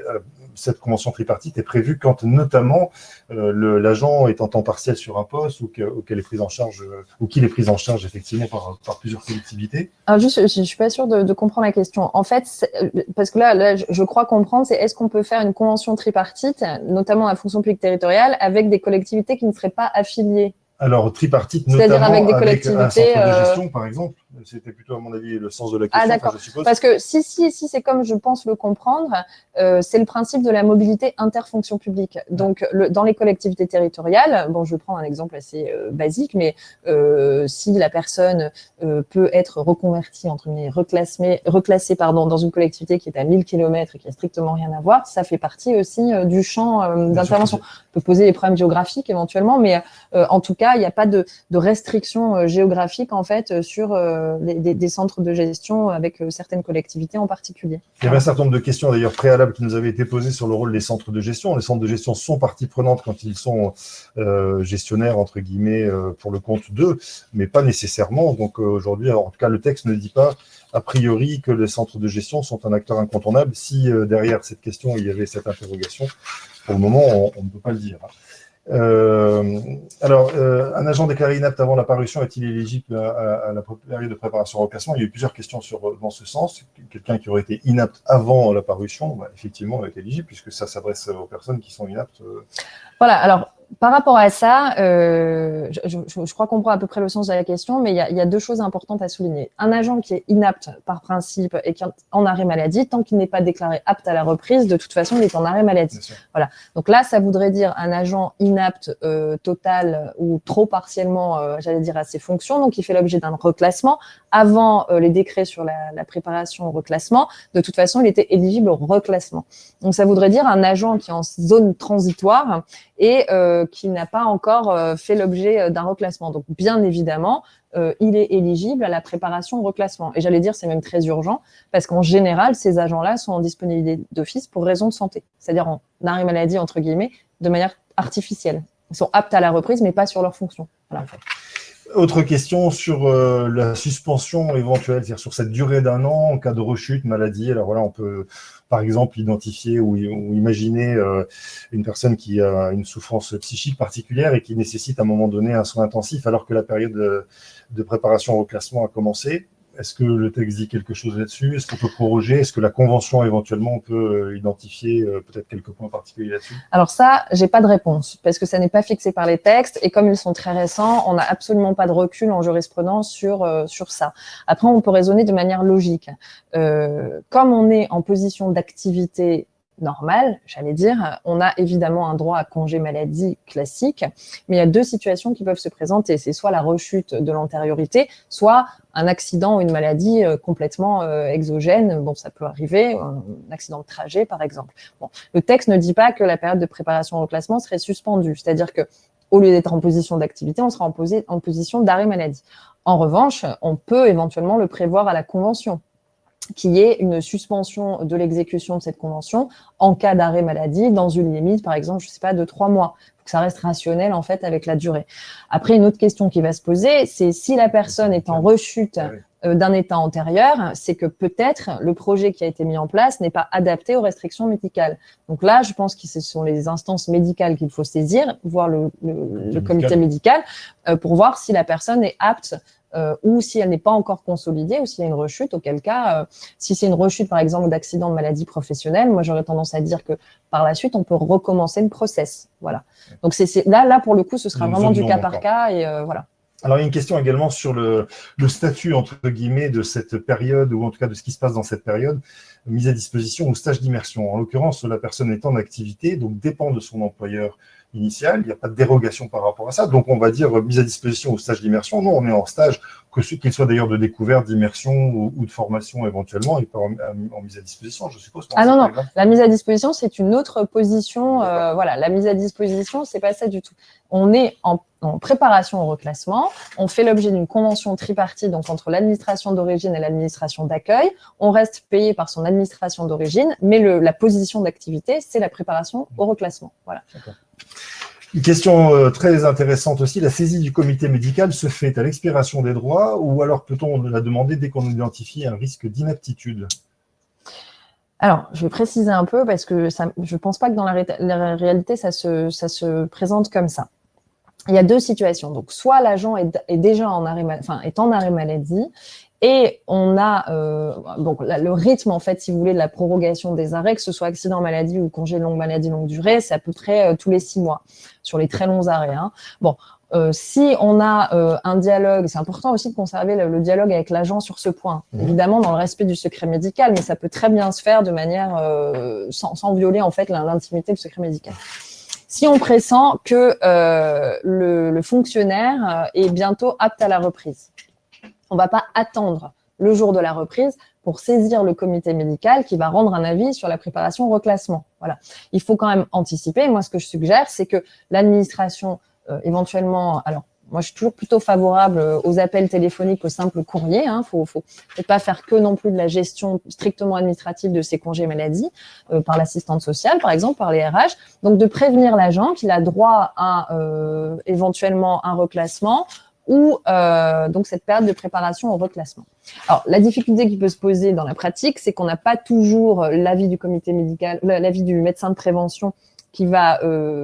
S1: cette convention tripartite est prévue quand notamment l'agent est en temps partiel sur un poste ou qu'elle est prise en charge, ou qu'il est pris en charge effectivement par plusieurs collectivités.
S2: Alors juste, je suis pas sûre de comprendre la question. En fait, parce que là, je crois comprendre, c'est est-ce qu'on peut faire une convention tripartite, notamment à la fonction publique territoriale, avec des collectivités qui ne seraient pas affiliées?
S1: Alors, tripartite,
S2: c'est-à-dire
S1: notamment
S2: avec des collectivités,
S1: un centre de gestion, par exemple. C'était plutôt, à mon avis, le sens de la question,
S2: d'accord.
S1: je suppose.
S2: Parce que si c'est comme je pense le comprendre, c'est le principe de la mobilité interfonction publique. Donc, dans les collectivités territoriales, bon, je vais prendre un exemple assez basique, mais si la personne peut être reconvertie, entre guillemets, reclassée, dans une collectivité qui est à 1000 km et qui a strictement rien à voir, ça fait partie aussi du champ d'intervention. On peut poser des problèmes géographiques éventuellement, mais en tout cas, il n'y a pas de restriction géographique en fait sur des centres de gestion avec certaines collectivités en particulier.
S1: Il y avait un certain nombre de questions d'ailleurs préalables qui nous avaient été posées sur le rôle des centres de gestion. Les centres de gestion sont partie prenante quand ils sont gestionnaires entre guillemets pour le compte d'eux, mais pas nécessairement. Donc aujourd'hui, en tout cas, le texte ne dit pas a priori que les centres de gestion sont un acteur incontournable. Si derrière cette question il y avait cette interrogation, pour le moment, on ne peut pas le dire. Un agent déclaré inapte avant la parution est-il éligible à la période de préparation au reclassement? Il y a eu plusieurs questions dans ce sens. Quelqu'un qui aurait été inapte avant la parution, effectivement, est éligible, puisque ça s'adresse aux personnes qui sont inaptes.
S2: Voilà, alors par rapport à ça, je crois comprendre à peu près le sens de la question, mais il y a deux choses importantes à souligner. Un agent qui est inapte par principe et qui est en arrêt maladie, tant qu'il n'est pas déclaré apte à la reprise, de toute façon, il est en arrêt maladie. Voilà. Donc là, ça voudrait dire un agent inapte total ou trop partiellement, j'allais dire, à ses fonctions, donc il fait l'objet d'un reclassement. Avant les décrets sur la préparation au reclassement, de toute façon, il était éligible au reclassement. Donc ça voudrait dire un agent qui est en zone transitoire et qui n'a pas encore fait l'objet d'un reclassement. Donc, bien évidemment, il est éligible à la préparation au reclassement. Et j'allais dire, c'est même très urgent, parce qu'en général, ces agents-là sont en disponibilité d'office pour raison de santé, c'est-à-dire en arrêt maladie, entre guillemets, de manière artificielle. Ils sont aptes à la reprise, mais pas sur leurs fonctions. Voilà, en fait.
S1: Autre question sur la suspension éventuelle, c'est-à-dire sur cette durée d'un an en cas de rechute, maladie. Alors voilà, on peut par exemple identifier ou imaginer une personne qui a une souffrance psychique particulière et qui nécessite à un moment donné un soin intensif alors que la période de préparation au reclassement a commencé. Est-ce que le texte dit quelque chose là-dessus? Est-ce qu'on peut proroger? Est-ce que la convention, éventuellement, on peut identifier peut-être quelques points particuliers là-dessus?
S2: Alors ça, j'ai pas de réponse, parce que ça n'est pas fixé par les textes, et comme ils sont très récents, on n'a absolument pas de recul en jurisprudence sur ça. Après, on peut raisonner de manière logique. Comme on est en position d'activité normal, j'allais dire, on a évidemment un droit à congé maladie classique, mais il y a 2 situations qui peuvent se présenter. C'est soit la rechute de l'antériorité, soit un accident ou une maladie complètement exogène. Bon, ça peut arriver, un accident de trajet, par exemple. Bon, le texte ne dit pas que la période de préparation au reclassement serait suspendue, c'est-à-dire que au lieu d'être en position d'activité, on sera en position d'arrêt maladie. En revanche, on peut éventuellement le prévoir à la convention, qui est une suspension de l'exécution de cette convention en cas d'arrêt maladie dans une limite, par exemple, je ne sais pas, de 3 mois. Il faut que ça reste rationnel, en fait, avec la durée. Après, une autre question qui va se poser, c'est si la personne est en rechute d'un état antérieur, c'est que peut-être le projet qui a été mis en place n'est pas adapté aux restrictions médicales. Donc là, je pense que ce sont les instances médicales qu'il faut saisir, voire le comité médical, pour voir si la personne est apte ou si elle n'est pas encore consolidée, ou s'il y a une rechute, auquel cas, si c'est une rechute, par exemple, d'accident de maladie professionnelle, moi, j'aurais tendance à dire que par la suite, on peut recommencer le process. Voilà. Donc, là, pour le coup, ce sera vraiment du cas par cas, et voilà.
S1: Alors, il y a une question également sur le statut, entre guillemets, de cette période, ou en tout cas de ce qui se passe dans cette période, mise à disposition ou stage d'immersion. En l'occurrence, la personne est en activité, donc dépend de son employeur initial, il n'y a pas de dérogation par rapport à ça, donc on va dire mise à disposition ou stage d'immersion. Non, on est en stage, qu'il soit d'ailleurs de découverte, d'immersion ou de formation éventuellement, il peut en mise à disposition, je suppose.
S2: Ah non, la mise à disposition, c'est une autre position. Voilà, la mise à disposition, c'est pas ça du tout. On est en préparation au reclassement, on fait l'objet d'une convention tripartite, donc entre l'administration d'origine et l'administration d'accueil. On reste payé par son administration d'origine, mais la position d'activité, c'est la préparation au reclassement. Voilà.
S1: Une question très intéressante aussi, la saisie du comité médical se fait à l'expiration des droits ou alors peut-on la demander dès qu'on identifie un risque d'inaptitude?
S2: Alors, je vais préciser un peu parce que je ne pense pas que dans la réalité, ça se présente comme ça. Il y a 2 situations. Donc, soit l'agent est déjà en arrêt maladie et on a donc le rythme, en fait, si vous voulez, de la prorogation des arrêts, que ce soit accident maladie ou congé longue maladie longue durée, c'est à peu près tous les 6 mois sur les très longs arrêts. Hein. Bon, si on a un dialogue, c'est important aussi de conserver le dialogue avec l'agent sur ce point, évidemment dans le respect du secret médical, mais ça peut très bien se faire de manière sans violer en fait l'intimité du secret médical. Si on pressent que le fonctionnaire est bientôt apte à la reprise, on ne va pas attendre le jour de la reprise pour saisir le comité médical qui va rendre un avis sur la préparation au reclassement. Voilà. Il faut quand même anticiper. Moi, ce que je suggère, c'est que l'administration, éventuellement, alors, moi, je suis toujours plutôt favorable aux appels téléphoniques, au simple courrier. Hein. Faut pas faire que non plus de la gestion strictement administrative de ces congés maladie par l'assistante sociale, par exemple, par les RH. Donc, de prévenir l'agent qu'il a droit à éventuellement un reclassement ou donc cette période de préparation au reclassement. Alors, la difficulté qui peut se poser dans la pratique, c'est qu'on n'a pas toujours l'avis du comité médical, l'avis du médecin de prévention qui va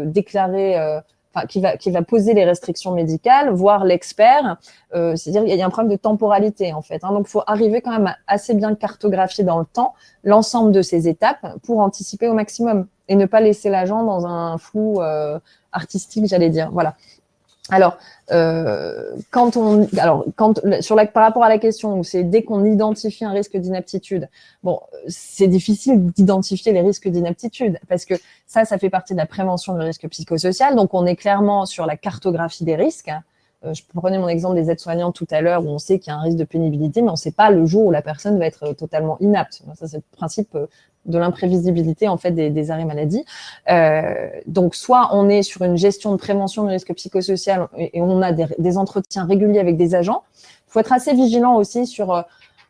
S2: déclarer qui va poser les restrictions médicales, voire l'expert. C'est-à-dire qu'il y a un problème de temporalité, en fait. Hein. Donc, il faut arriver quand même à assez bien cartographier dans le temps l'ensemble de ces étapes pour anticiper au maximum et ne pas laisser l'agent dans un flou artistique, j'allais dire. Voilà. Alors, par rapport à la question, c'est dès qu'on identifie un risque d'inaptitude, bon, c'est difficile d'identifier les risques d'inaptitude parce que ça fait partie de la prévention du risque psychosocial. Donc, on est clairement sur la cartographie des risques. Je prenais mon exemple des aides-soignantes tout à l'heure où on sait qu'il y a un risque de pénibilité, mais on ne sait pas le jour où la personne va être totalement inapte. Ça, c'est le principe de l'imprévisibilité en fait des arrêts maladie. Donc, soit on est sur une gestion de prévention du risque psychosocial et on a des entretiens réguliers avec des agents. Il faut être assez vigilant aussi sur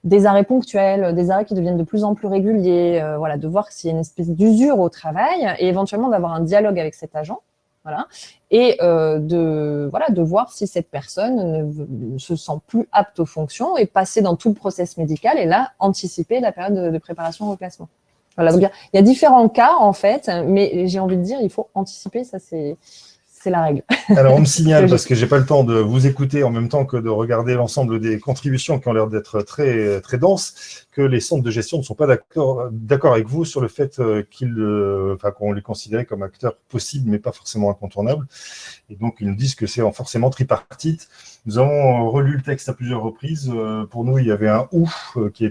S2: des arrêts ponctuels, des arrêts qui deviennent de plus en plus réguliers, voilà, de voir s'il y a une espèce d'usure au travail et éventuellement d'avoir un dialogue avec cet agent. Voilà. Et de voir si cette personne ne se sent plus apte aux fonctions et passer dans tout le process médical et là, anticiper la période de préparation au reclassement. Voilà, donc il y a différents cas, en fait, mais j'ai envie de dire, il faut anticiper, ça c'est c'est la règle.
S1: Alors, on me signale, parce que j'ai pas le temps de vous écouter en même temps que de regarder l'ensemble des contributions qui ont l'air d'être très, très denses, que les centres de gestion ne sont pas d'accord avec vous sur le fait qu'on les considérait comme acteurs possibles, mais pas forcément incontournables. Et donc, ils nous disent que c'est forcément tripartite. Nous avons relu le texte à plusieurs reprises. Pour nous, il y avait un « ou » qui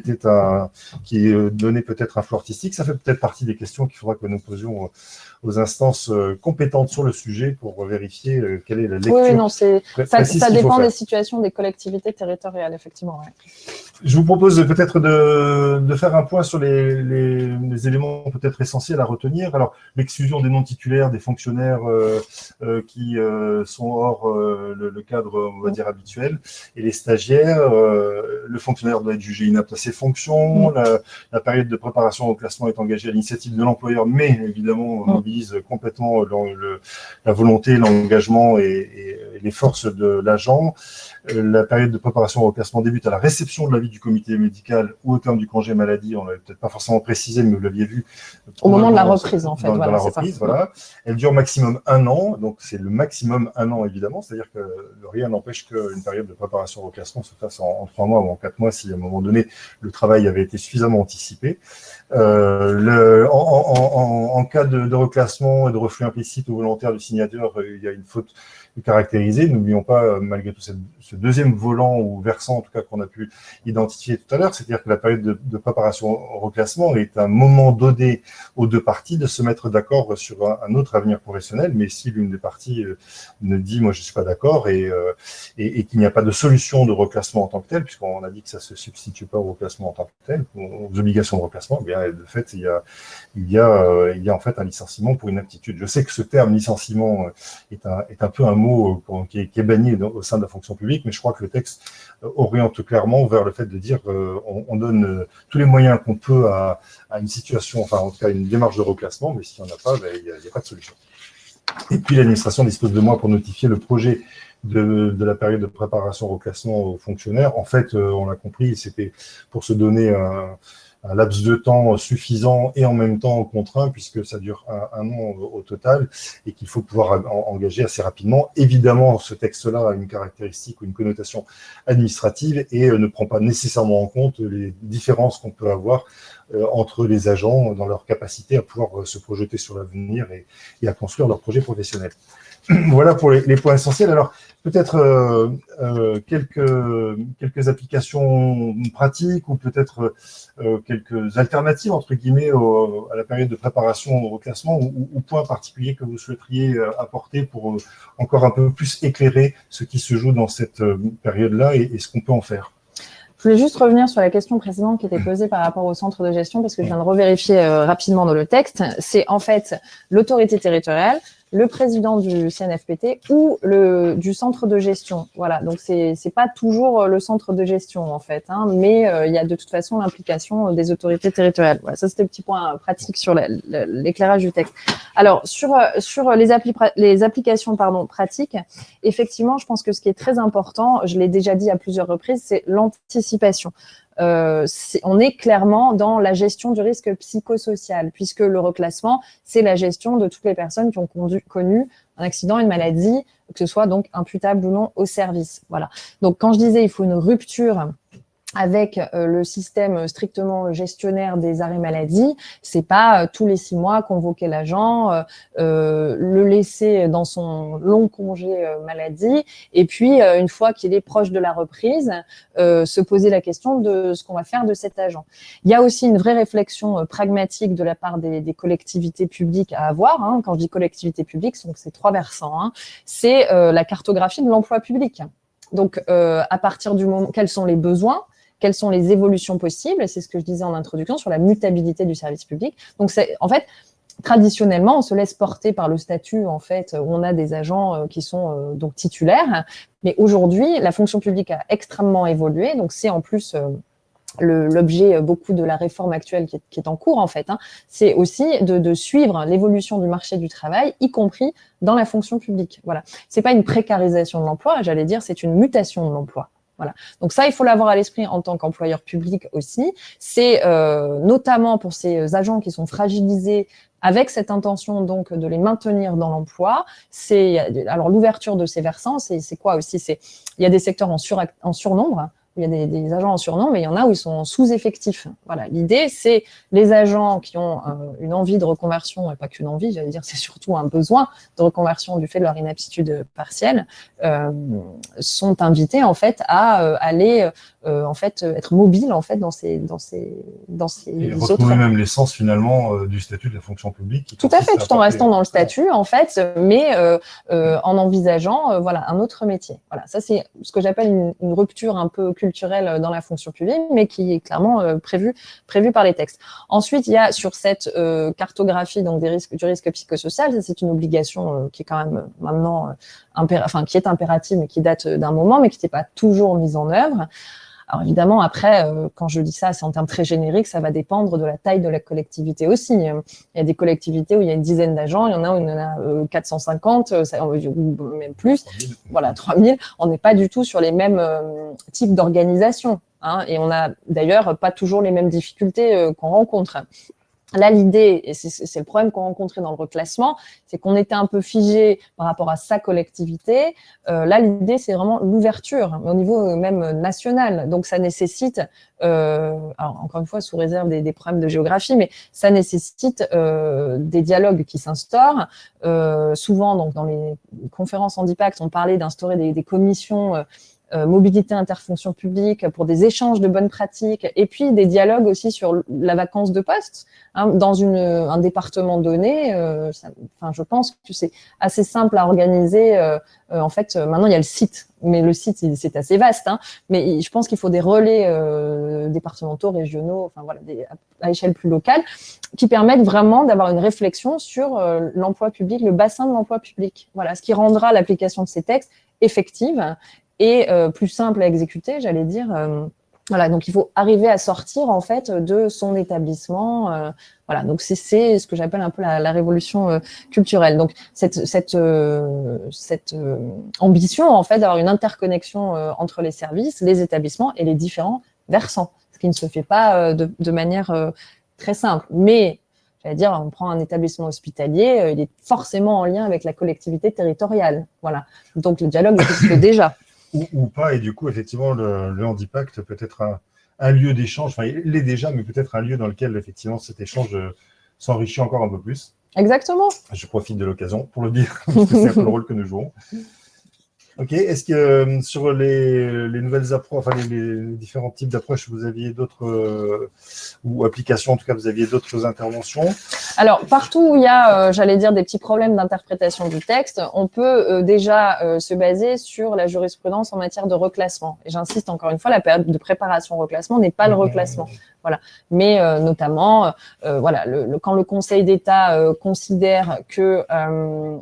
S1: donnait peut-être un flou artistique. Ça fait peut-être partie des questions qu'il faudra que nous posions aux instances compétentes sur le sujet pour vérifier quelle est la lecture.
S2: Oui, non, ça dépend des situations des collectivités territoriales, effectivement. Ouais.
S1: Je vous propose peut-être de faire un point sur les éléments peut-être essentiels à retenir. Alors, l'exclusion des non-titulaires, des fonctionnaires qui sont hors le cadre, on va dire, habituel, et les stagiaires, le fonctionnaire doit être jugé inapte à ses fonctions, la période de préparation au classement est engagée à l'initiative de l'employeur, mais évidemment mobilise complètement la volonté, l'engagement et les forces de l'agent. La période de préparation au classement débute à la réception de l'avis du comité médical ou au terme du congé maladie. On ne l'avait peut-être pas forcément précisé, mais vous l'aviez vu.
S2: Au moment de la reprise, en fait.
S1: Dans la reprise, voilà. Elle dure maximum 1 an, donc c'est le maximum 1 an, évidemment. C'est-à-dire que rien n'empêche qu'une période de préparation au classement se fasse en 3 mois ou en 4 mois si à un moment donné le travail avait été suffisamment anticipé. En cas de reclassement et de reflux implicite ou volontaire du signateur, il y a une faute caractérisée. N'oublions pas, malgré tout, ce deuxième volant ou versant, en tout cas, qu'on a pu identifier tout à l'heure, c'est-à-dire que la période de préparation au reclassement est un moment donné aux deux parties de se mettre d'accord sur un autre avenir professionnel, mais si l'une des parties ne dit « moi, je ne suis pas d'accord » et qu'il n'y a pas de solution de reclassement en tant que tel, puisqu'on a dit que ça ne se substitue pas au reclassement en tant que tel, aux obligations de reclassement, eh bien, de fait, il y a en fait un licenciement pour inaptitude. Je sais que ce terme licenciement est un peu un mot qui est banni au sein de la fonction publique, mais je crois que le texte oriente clairement vers le fait de dire on donne tous les moyens qu'on peut à une situation, enfin en tout cas une démarche de reclassement, mais s'il n'y en a pas, il n'y a pas de solution. Et puis l'administration dispose de mois pour notifier le projet de la période de préparation au reclassement aux fonctionnaires. En fait, on l'a compris, c'était pour se donner un laps de temps suffisant et en même temps contraint, puisque ça dure un an au total et qu'il faut pouvoir engager assez rapidement. Évidemment, ce texte-là a une caractéristique ou une connotation administrative et ne prend pas nécessairement en compte les différences qu'on peut avoir entre les agents dans leur capacité à pouvoir se projeter sur l'avenir et à construire leur projet professionnel. Voilà pour les points essentiels. Alors, peut-être quelques applications pratiques ou peut-être quelques alternatives, entre guillemets, à la période de préparation au reclassement ou points particuliers que vous souhaiteriez apporter pour encore un peu plus éclairer ce qui se joue dans cette période-là et ce qu'on peut en faire.
S2: Je voulais juste revenir sur la question précédente qui était posée par rapport au centre de gestion, parce que je viens de revérifier rapidement dans le texte. C'est en fait l'autorité territoriale, le président du CNFPT ou du centre de gestion. Voilà, donc c'est pas toujours le centre de gestion en fait, hein, mais il y a de toute façon l'implication des autorités territoriales. Voilà, ça c'était le petit point pratique sur l'éclairage du texte. Alors sur les applications pratiques, effectivement, je pense que ce qui est très important, je l'ai déjà dit à plusieurs reprises, c'est l'anticipation. On est clairement dans la gestion du risque psychosocial, puisque le reclassement, c'est la gestion de toutes les personnes qui ont connu un accident, une maladie, que ce soit donc imputable ou non au service. Voilà. Donc, quand je disais il faut une rupture avec le système strictement gestionnaire des arrêts maladie, c'est pas tous les 6 mois convoquer l'agent, le laisser dans son long congé maladie, et puis une fois qu'il est proche de la reprise, se poser la question de ce qu'on va faire de cet agent. Il y a aussi une vraie réflexion pragmatique de la part des collectivités publiques à avoir. Hein. Quand je dis collectivités publiques, c'est 3 versants. Hein. C'est la cartographie de l'emploi public. Donc, à partir du moment, quels sont les besoins, quelles sont les évolutions possibles, c'est ce que je disais en introduction sur la mutabilité du service public. Donc, en fait, traditionnellement, on se laisse porter par le statut, en fait, où on a des agents qui sont donc titulaires. Mais aujourd'hui, la fonction publique a extrêmement évolué. Donc, c'est en plus l'objet beaucoup de la réforme actuelle qui est en cours, en fait. Hein. C'est aussi de suivre l'évolution du marché du travail, y compris dans la fonction publique. Voilà. C'est pas une précarisation de l'emploi, j'allais dire, c'est une mutation de l'emploi. Voilà. Donc ça, il faut l'avoir à l'esprit en tant qu'employeur public aussi. C'est notamment pour ces agents qui sont fragilisés avec cette intention donc de les maintenir dans l'emploi. Alors l'ouverture de ces versants, c'est quoi aussi? Il y a des secteurs en surnombre. Il y a des agents en surnombre, mais il y en a où ils sont en sous-effectif. Voilà, l'idée, c'est les agents qui ont une envie de reconversion, et pas qu'une envie, j'allais dire, c'est surtout un besoin de reconversion du fait de leur inaptitude partielle, sont invités en fait à aller en fait être mobiles en fait dans ces
S1: et retrouver même l'essence finalement du statut de la fonction publique.
S2: Tout à fait, tout en restant dans le statut en fait, mais en envisageant voilà un autre métier. Voilà, ça c'est ce que j'appelle une rupture un peu culturelle dans la fonction publique, mais qui est clairement prévue par les textes. Ensuite, il y a sur cette cartographie donc du risque psychosocial, ça c'est une obligation qui est quand même maintenant qui est impérative, mais qui date d'un moment, mais qui n'était pas toujours mise en œuvre. Alors évidemment, après, quand je dis ça, c'est en termes très génériques, ça va dépendre de la taille de la collectivité aussi. Il y a des collectivités où il y a une dizaine d'agents, il y en a où il y en a 450, ou même plus.
S1: 3000.
S2: Voilà, 3000. On n'est pas du tout sur les mêmes types d'organisation. Et on n'a d'ailleurs pas toujours les mêmes difficultés qu'on rencontre. Là, l'idée, et c'est le problème qu'on rencontrait dans le reclassement, c'est qu'on était un peu figé par rapport à sa collectivité. Là, l'idée, c'est vraiment l'ouverture, au niveau même national. Donc, ça nécessite, alors encore une fois, sous réserve des problèmes de géographie, mais ça nécessite des dialogues qui s'instaurent. Souvent, donc, dans les conférences Handipact, on parlait d'instaurer des commissions mobilité interfonction publique pour des échanges de bonnes pratiques et puis des dialogues aussi sur la vacance de poste dans un département donné. Je pense que c'est assez simple à organiser. En fait, maintenant, il y a le site, mais le site, c'est assez vaste. Mais je pense qu'il faut des relais départementaux, régionaux, à échelle plus locale, qui permettent vraiment d'avoir une réflexion sur l'emploi public, le bassin de l'emploi public. Voilà, ce qui rendra l'application de ces textes effective et plus simple à exécuter, j'allais dire. Voilà, donc il faut arriver à sortir en fait de son établissement. Voilà, donc c'est ce que j'appelle un peu la révolution culturelle. Donc cette ambition en fait d'avoir une interconnexion entre les services, les établissements et les différents versants, ce qui ne se fait pas de manière très simple. Mais j'allais dire, on prend un établissement hospitalier, il est forcément en lien avec la collectivité territoriale. Voilà, donc le dialogue existe déjà.
S1: Ou pas, et du coup, effectivement, le Handipact peut être un lieu d'échange, enfin, il l'est déjà, mais peut-être un lieu dans lequel, effectivement, cet échange s'enrichit encore un peu plus.
S2: Exactement.
S1: Je profite de l'occasion pour le dire, parce que c'est un peu le rôle que nous jouons. Ok, est-ce que sur les nouvelles approches, les différents types d'approches, vous aviez d'autres, ou applications, en tout cas, vous aviez d'autres interventions?
S2: Alors, partout où il y a, j'allais dire, des petits problèmes d'interprétation du texte, on peut déjà se baser sur la jurisprudence en matière de reclassement. Et j'insiste encore une fois, la période de préparation au reclassement n'est pas le reclassement. Voilà. Mais notamment, quand le Conseil d'État considère que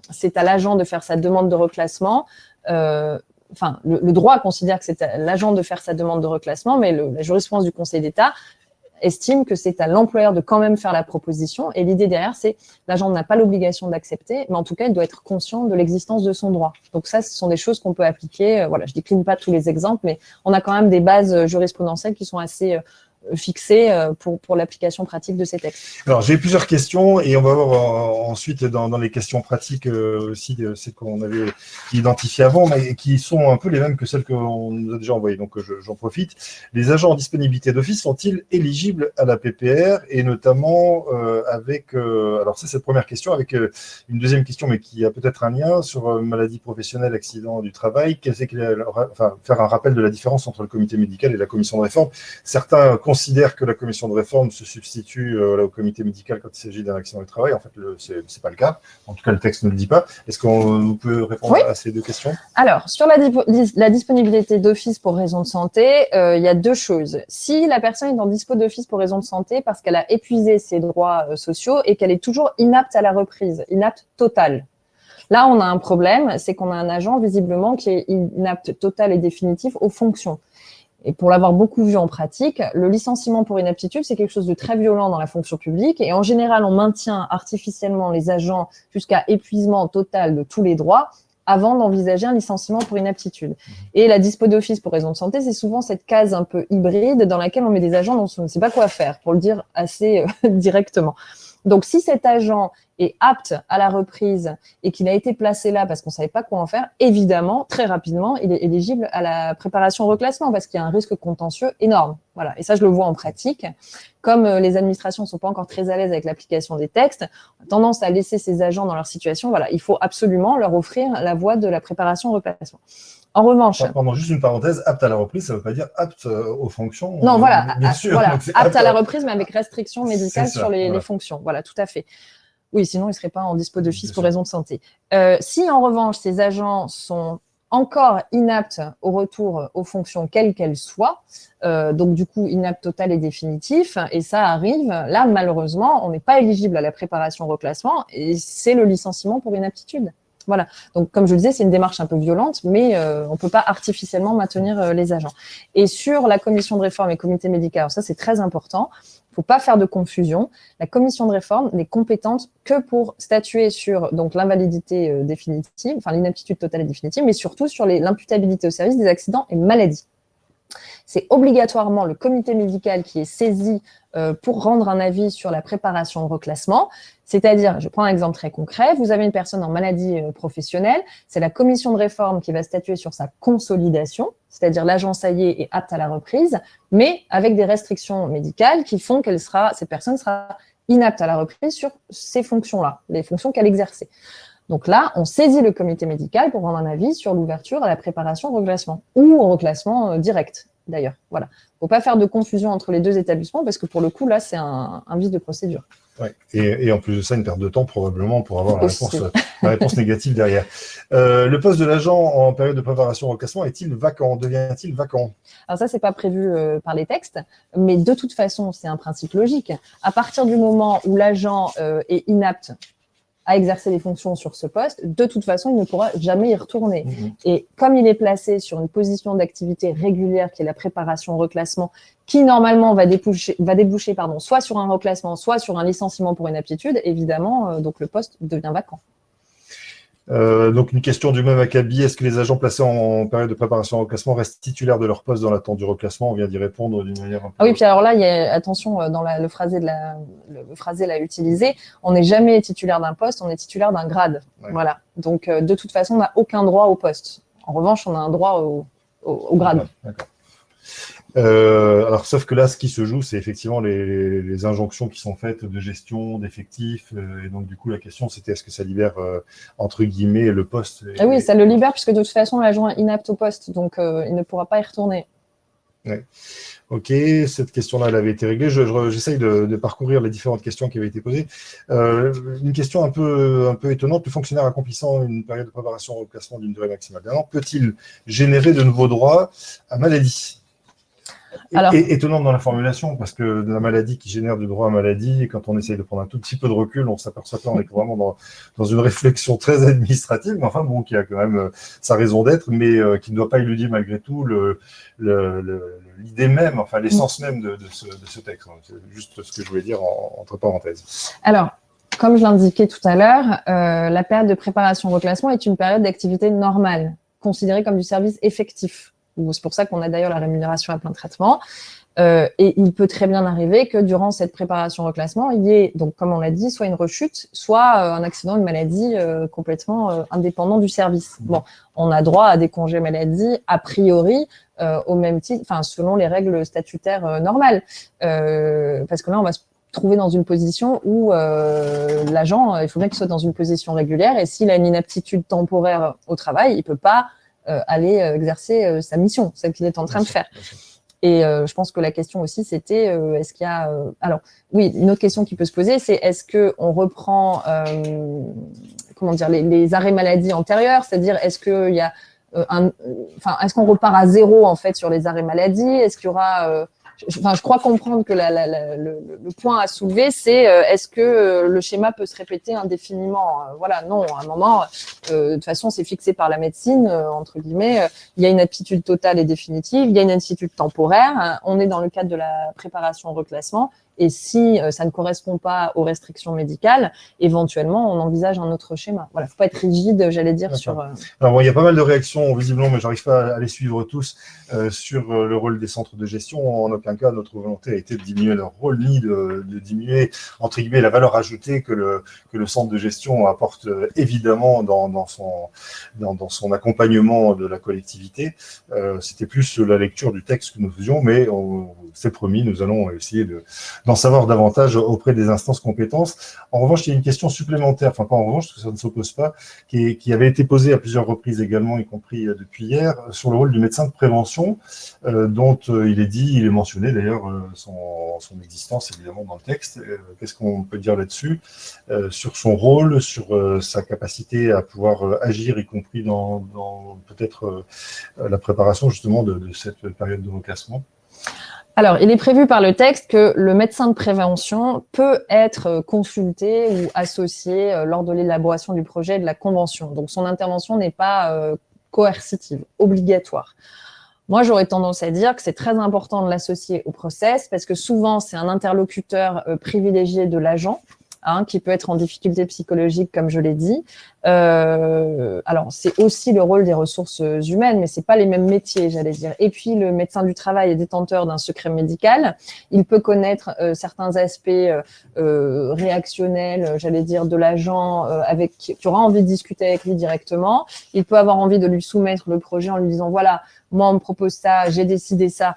S2: c'est à l'agent de faire sa demande de reclassement, le droit considère que c'est à l'agent de faire sa demande de reclassement, mais la jurisprudence du Conseil d'État estime que c'est à l'employeur de quand même faire la proposition. Et l'idée derrière, c'est l'agent n'a pas l'obligation d'accepter, mais en tout cas, il doit être conscient de l'existence de son droit. Donc ça, ce sont des choses qu'on peut appliquer. Voilà, je décline pas tous les exemples, mais on a quand même des bases jurisprudentielles qui sont assez fixées pour l'application pratique de ces textes.
S1: Alors, j'ai plusieurs questions et on va voir ensuite dans les questions pratiques aussi celles qu'on avait identifiées avant, mais qui sont un peu les mêmes que celles qu'on nous a déjà envoyées. Donc, j'en profite. Les agents en disponibilité d'office sont-ils éligibles à la PPR et notamment avec… alors, ça, c'est la première question, avec une deuxième question, mais qui a peut-être un lien sur maladie professionnelle, accident du travail. Faire un rappel de la différence entre le comité médical et la commission de réforme. Certains considère que la commission de réforme se substitue au comité médical quand il s'agit d'un accident du travail. En fait, ce n'est pas le cas. En tout cas, le texte ne le dit pas. Est-ce qu'on peut répondre à ces deux questions?
S2: Alors, sur la disponibilité d'office pour raison de santé, il y a deux choses. Si la personne est en dispo d'office pour raison de santé parce qu'elle a épuisé ses droits sociaux et qu'elle est toujours inapte à la reprise, inapte totale, là, on a un problème, c'est qu'on a un agent visiblement qui est inapte total et définitif aux fonctions. Et pour l'avoir beaucoup vu en pratique, le licenciement pour inaptitude, c'est quelque chose de très violent dans la fonction publique. Et en général, on maintient artificiellement les agents jusqu'à épuisement total de tous les droits. avant d'envisager un licenciement pour inaptitude. Et la dispo d'office pour raison de santé, c'est souvent cette case un peu hybride dans laquelle on met des agents dont on ne sait pas quoi faire, pour le dire assez directement. Donc, si cet agent est apte à la reprise et qu'il a été placé là parce qu'on ne savait pas quoi en faire, évidemment, très rapidement, il est éligible à la préparation au reclassement parce qu'il y a un risque contentieux énorme. Voilà. Et ça, je le vois en pratique. Comme les administrations ne sont pas encore très à l'aise avec l'application des textes, on a tendance à laisser ces agents dans leur situation. Voilà, il faut absolument leur offrir la voie de la préparation au reclassement. En revanche…
S1: Pendant juste une parenthèse, apte à la reprise, ça ne veut pas dire apte aux fonctions.
S2: Non, voilà,
S1: bien sûr.
S2: Voilà, apte à la reprise, mais avec restriction médicale sur les fonctions. Voilà, tout à fait. Oui, sinon, ils ne seraient pas en dispo d'office pour raison de santé. Si, en revanche, ces agents sont encore inaptes au retour aux fonctions, quelles qu'elles soient, donc du coup, inaptes total et définitif, et ça arrive, là, malheureusement, on n'est pas éligible à la préparation au reclassement, et c'est le licenciement pour inaptitude. Voilà. Donc, comme je le disais, c'est une démarche un peu violente, mais on ne peut pas artificiellement maintenir les agents. Et sur la commission de réforme et comité médical, alors ça, c'est très important. Il ne faut pas faire de confusion. La commission de réforme n'est compétente que pour statuer sur donc l'invalidité définitive, enfin l'inaptitude totale et définitive, mais surtout sur l'imputabilité au service des accidents et maladies. C'est obligatoirement le comité médical qui est saisi pour rendre un avis sur la préparation au reclassement. C'est-à-dire, je prends un exemple très concret, vous avez une personne en maladie professionnelle, c'est la commission de réforme qui va statuer sur sa consolidation, c'est-à-dire l'agent ça y est apte à la reprise, mais avec des restrictions médicales qui font cette personne sera inapte à la reprise sur ces fonctions-là, les fonctions qu'elle exerçait. Donc là, on saisit le comité médical pour rendre un avis sur l'ouverture à la préparation au reclassement ou au reclassement direct, d'ailleurs. Voilà. Il ne faut pas faire de confusion entre les deux établissements parce que pour le coup, là, c'est un vice de procédure.
S1: Ouais. Et en plus de ça, une perte de temps probablement pour avoir la réponse négative derrière. Le poste de l'agent en période de préparation au reclassement est-il vacant? Devient-il vacant?
S2: Alors ça, c'est pas prévu par les textes, mais de toute façon, c'est un principe logique. À partir du moment où l'agent est inapte à exercer les fonctions sur ce poste, de toute façon, il ne pourra jamais y retourner. Mmh. Et comme il est placé sur une position d'activité régulière, qui est la préparation au reclassement, qui normalement va déboucher soit sur un reclassement, soit sur un licenciement pour inaptitude, évidemment, donc le poste devient vacant.
S1: Donc une question du même acabit, est-ce que les agents placés en période de préparation au reclassement restent titulaires de leur poste dans l'attente du reclassement? On vient d'y répondre d'une manière un peu…
S2: Ah oui, puis alors là, il y a, attention, dans le phrasé l'a utilisé, on n'est jamais titulaire d'un poste, on est titulaire d'un grade. Ouais. Voilà. Donc de toute façon, on n'a aucun droit au poste. En revanche, on a un droit au grade. Ouais, d'accord.
S1: Alors, sauf que là, ce qui se joue, c'est effectivement les injonctions qui sont faites de gestion, d'effectifs. Et donc, du coup, la question, c'était est-ce que ça libère, entre guillemets, le poste
S2: Oui, ça le libère, puisque de toute façon, l'agent est inapte au poste, donc il ne pourra pas y retourner.
S1: Ouais. Ok, cette question-là, elle avait été réglée. J'essaye de parcourir les différentes questions qui avaient été posées. Une question un peu étonnante. Le fonctionnaire accomplissant une période de préparation au reclassement d'une durée maximale d'1 an peut-il générer de nouveaux droits à maladie? Alors, étonnante dans la formulation, parce que la maladie qui génère du droit à maladie, et quand on essaye de prendre un tout petit peu de recul, on s'aperçoit qu'on est vraiment dans une réflexion très administrative, mais enfin bon, qui a quand même sa raison d'être, mais qui ne doit pas éluder malgré tout l'idée même, enfin l'essence même de ce texte. C'est juste ce que je voulais dire entre parenthèses.
S2: Alors, comme je l'indiquais tout à l'heure, la période de préparation au reclassement est une période d'activité normale, considérée comme du service effectif. C'est pour ça qu'on a d'ailleurs la rémunération à plein traitement. Et il peut très bien arriver que durant cette préparation au reclassement, il y ait, donc, comme on l'a dit, soit une rechute, soit un accident, une maladie complètement indépendant du service. Bon, on a droit à des congés maladie, a priori, au même titre, enfin, selon les règles statutaires normales. Parce que là, on va se trouver dans une position où l'agent, il faut bien qu'il soit dans une position régulière, et s'il a une inaptitude temporaire au travail, il peut pas aller exercer sa mission, celle qu'il est en train de faire. Et je pense que la question aussi, c'était est-ce qu'il y a… alors, oui, une autre question qui peut se poser, c'est est-ce qu'on reprend comment dire, les arrêts maladie antérieurs, c'est-à-dire est-ce qu'il y a est-ce qu'on repart à zéro en fait sur les arrêts maladie? Est-ce qu'il y aura… je crois comprendre que le point à soulever, c'est est-ce que le schéma peut se répéter indéfiniment? Voilà, non, à un moment, de toute façon, c'est fixé par la médecine, entre guillemets. Il y a une aptitude totale et définitive, il y a une aptitude temporaire. On est dans le cadre de la préparation au reclassement. Et si ça ne correspond pas aux restrictions médicales, éventuellement, on envisage un autre schéma. Voilà, faut pas être rigide, j'allais dire, sur…
S1: Alors, bon, il y a pas mal de réactions, visiblement, mais j'arrive pas à les suivre tous, sur le rôle des centres de gestion. En aucun cas, notre volonté a été de diminuer leur rôle, ni de diminuer, entre guillemets, la valeur ajoutée que le centre de gestion apporte évidemment dans son accompagnement de la collectivité. C'était plus la lecture du texte que nous faisions, mais c'est promis, nous allons essayer d'en savoir davantage auprès des instances compétences. En revanche, il y a une question supplémentaire, enfin pas en revanche, parce que ça ne s'oppose pas, qui avait été posée à plusieurs reprises également, y compris depuis hier, sur le rôle du médecin de prévention, dont il est mentionné d'ailleurs son existence évidemment dans le texte. Qu'est-ce qu'on peut dire là-dessus, sur son rôle, sur sa capacité à pouvoir agir, y compris dans peut-être la préparation justement de cette période de reclassement?
S2: Alors, il est prévu par le texte que le médecin de prévention peut être consulté ou associé lors de l'élaboration du projet et de la convention. Donc, son intervention n'est pas coercitive, obligatoire. Moi, j'aurais tendance à dire que c'est très important de l'associer au process parce que souvent, c'est un interlocuteur privilégié de l'agent, qui peut être en difficulté psychologique, comme je l'ai dit. Alors, c'est aussi le rôle des ressources humaines, mais c'est pas les mêmes métiers, j'allais dire. Et puis, le médecin du travail est détenteur d'un secret médical. Il peut connaître certains aspects réactionnels, j'allais dire, de l'agent qui aura envie de discuter avec lui directement. Il peut avoir envie de lui soumettre le projet en lui disant, voilà, moi, on me propose ça, j'ai décidé ça.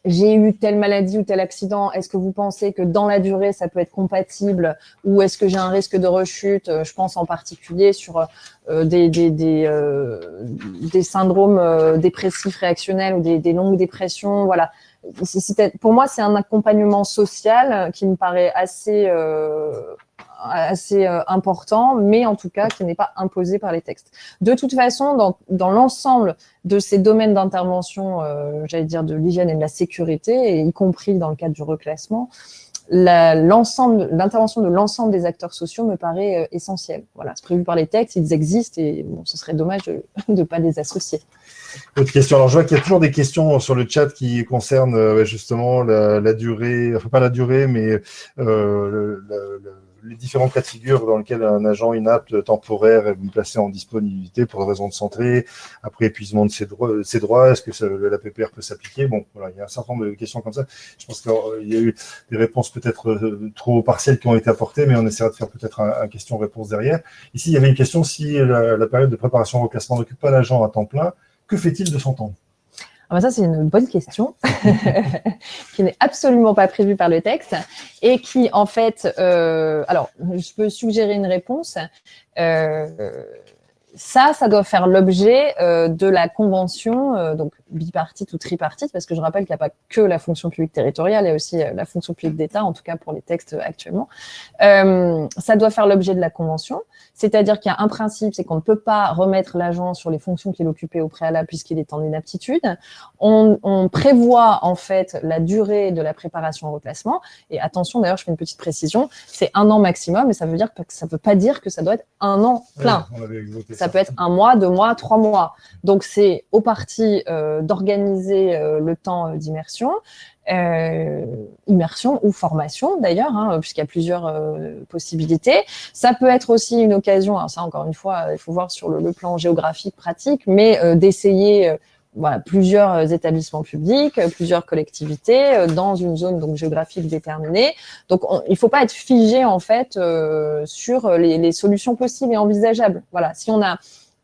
S2: J'ai eu telle maladie ou tel accident, est-ce que vous pensez que dans la durée, ça peut être compatible ou est-ce que j'ai un risque de rechute? Je pense en particulier sur des syndromes dépressifs réactionnels ou des longues dépressions. Voilà. Pour moi, c'est un accompagnement social qui me paraît assez important, mais en tout cas qui n'est pas imposé par les textes. De toute façon, dans l'ensemble de ces domaines d'intervention, j'allais dire de l'hygiène et de la sécurité, et y compris dans le cadre du reclassement, l'intervention de l'ensemble des acteurs sociaux me paraît essentielle. Voilà, c'est prévu par les textes, ils existent, et bon, ce serait dommage de ne pas les associer.
S1: Autre question. Alors, je vois qu'il y a toujours des questions sur le chat qui concernent justement la durée, enfin pas la durée, mais les différents cas de figure dans lesquels un agent inapte temporaire est placé en disponibilité pour des raisons de santé, après épuisement de ses droits, est-ce que la PPR peut s'appliquer? Bon, voilà, il y a un certain nombre de questions comme ça. Je pense qu'il y a eu des réponses peut-être trop partielles qui ont été apportées, mais on essaiera de faire peut-être un question-réponse derrière. Ici, il y avait une question, si la période de préparation au reclassement n'occupe pas l'agent à temps plein, que fait-il de son temps?
S2: Ah ben ça, c'est une bonne question qui n'est absolument pas prévue par le texte et qui, en fait, alors, je peux suggérer une réponse. Ça doit faire l'objet de la convention, donc bipartite ou tripartite, parce que je rappelle qu'il n'y a pas que la fonction publique territoriale, il y a aussi la fonction publique d'État, en tout cas pour les textes actuellement. Ça doit faire l'objet de la convention, c'est-à-dire qu'il y a un principe, c'est qu'on ne peut pas remettre l'agent sur les fonctions qu'il occupait au préalable puisqu'il est en inaptitude. On prévoit en fait la durée de la préparation au reclassement, et attention, d'ailleurs, je fais une petite précision, c'est 1 an maximum, et ça veut pas dire que ça doit être 1 an plein. Ouais, ça peut être 1 mois, 2 mois, 3 mois. Donc, c'est aux parties d'organiser le temps d'immersion, immersion ou formation d'ailleurs, puisqu'il y a plusieurs possibilités. Ça peut être aussi une occasion, alors ça encore une fois, il faut voir sur le plan géographique pratique, mais d'essayer plusieurs établissements publics, plusieurs collectivités dans une zone donc géographique déterminée. Donc, il ne faut pas être figé en fait sur les solutions possibles et envisageables. Voilà, si on a,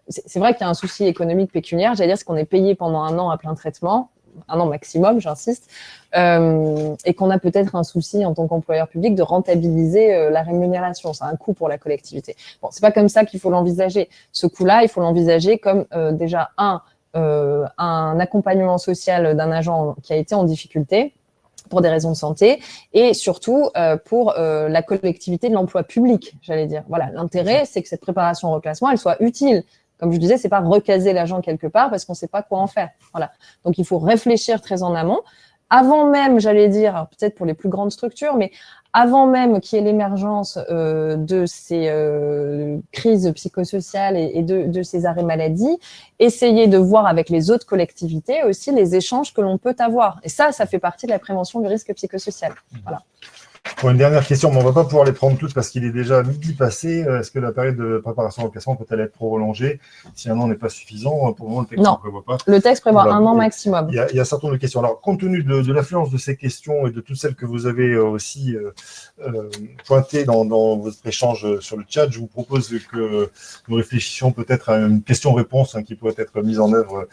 S2: c'est vrai qu'il y a un souci économique pécuniaire. J'allais dire, c'est qu'on est payé pendant 1 an à plein traitement, 1 an maximum, j'insiste, et qu'on a peut-être un souci en tant qu'employeur public de rentabiliser la rémunération. C'est un coût pour la collectivité. Bon, c'est pas comme ça qu'il faut l'envisager. Ce coût-là, il faut l'envisager comme déjà un accompagnement social d'un agent qui a été en difficulté pour des raisons de santé et surtout pour la collectivité de l'emploi public, j'allais dire. Voilà, l'intérêt, c'est que cette préparation au reclassement, elle soit utile. Comme je disais, c'est pas recaser l'agent quelque part parce qu'on sait pas quoi en faire. Voilà. Donc, il faut réfléchir très en amont. Avant même, j'allais dire, peut-être pour les plus grandes structures, mais avant même qu'il y ait l'émergence de ces crises psychosociales et de ces arrêts maladie, essayer de voir avec les autres collectivités aussi les échanges que l'on peut avoir. Et ça fait partie de la prévention du risque psychosocial. Voilà.
S1: Pour une dernière question, mais on ne va pas pouvoir les prendre toutes parce qu'il est déjà midi passé. Est-ce que la période de préparation au classement peut-elle être prolongée? Si un an n'est pas suffisant, pour le moment, le texte ne prévoit pas.
S2: Le texte prévoit un an maximum.
S1: Il y a un certain nombre de questions. Alors, compte tenu de l'affluence de ces questions et de toutes celles que vous avez aussi pointées dans votre échange sur le chat, je vous propose que nous réfléchissions peut-être à une question-réponse qui pourrait être mise en œuvre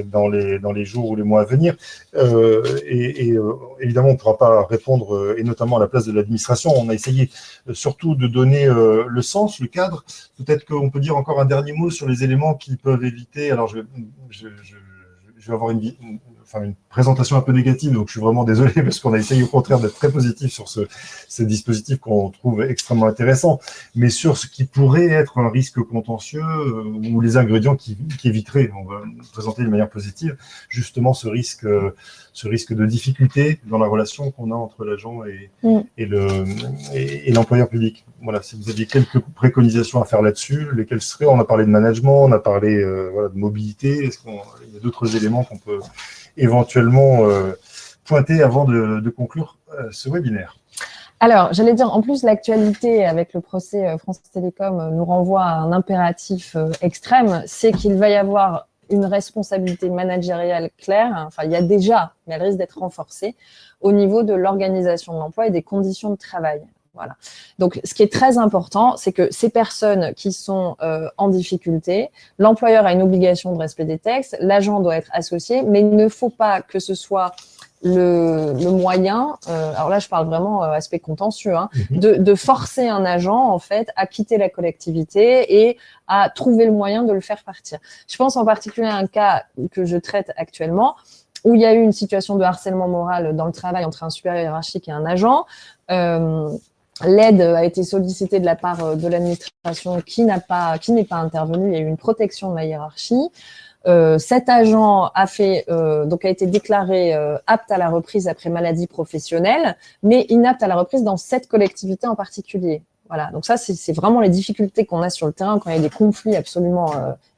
S1: dans les jours ou les mois à venir. Évidemment, on ne pourra pas répondre, et notamment à la place de l'administration. On a essayé surtout de donner le sens, le cadre. Peut-être qu'on peut dire encore un dernier mot sur les éléments qui peuvent éviter. Alors, je vais avoir une présentation un peu négative, donc je suis vraiment désolé parce qu'on a essayé au contraire d'être très positif sur ce dispositif qu'on trouve extrêmement intéressant, mais sur ce qui pourrait être un risque contentieux ou les ingrédients qui éviteraient, on va présenter de manière positive, justement ce risque de difficulté dans la relation qu'on a entre l'agent et l'employeur public. Voilà, si vous aviez quelques préconisations à faire là-dessus, lesquelles seraient? On a parlé de management, on a parlé de mobilité. Est-ce qu'il y a d'autres éléments qu'on peut éventuellement pointer avant de conclure ce webinaire?
S2: Alors, j'allais dire, en plus, l'actualité avec le procès France Télécom nous renvoie à un impératif extrême, c'est qu'il va y avoir une responsabilité managériale claire, enfin, il y a déjà, mais elle risque d'être renforcée, au niveau de l'organisation de l'emploi et des conditions de travail. Voilà. Donc, ce qui est très important, c'est que ces personnes qui sont en difficulté, l'employeur a une obligation de respect des textes, l'agent doit être associé, mais il ne faut pas que ce soit le moyen, alors là je parle vraiment aspect contentieux, de forcer un agent en fait à quitter la collectivité et à trouver le moyen de le faire partir. Je pense en particulier à un cas que je traite actuellement où il y a eu une situation de harcèlement moral dans le travail entre un supérieur hiérarchique et un agent. L'aide a été sollicitée de la part de l'administration qui n'est pas intervenue. Il y a eu une protection de la hiérarchie. Cet agent a été déclaré apte à la reprise après maladie professionnelle, mais inapte à la reprise dans cette collectivité en particulier. Voilà. Donc ça, c'est vraiment les difficultés qu'on a sur le terrain quand il y a des conflits absolument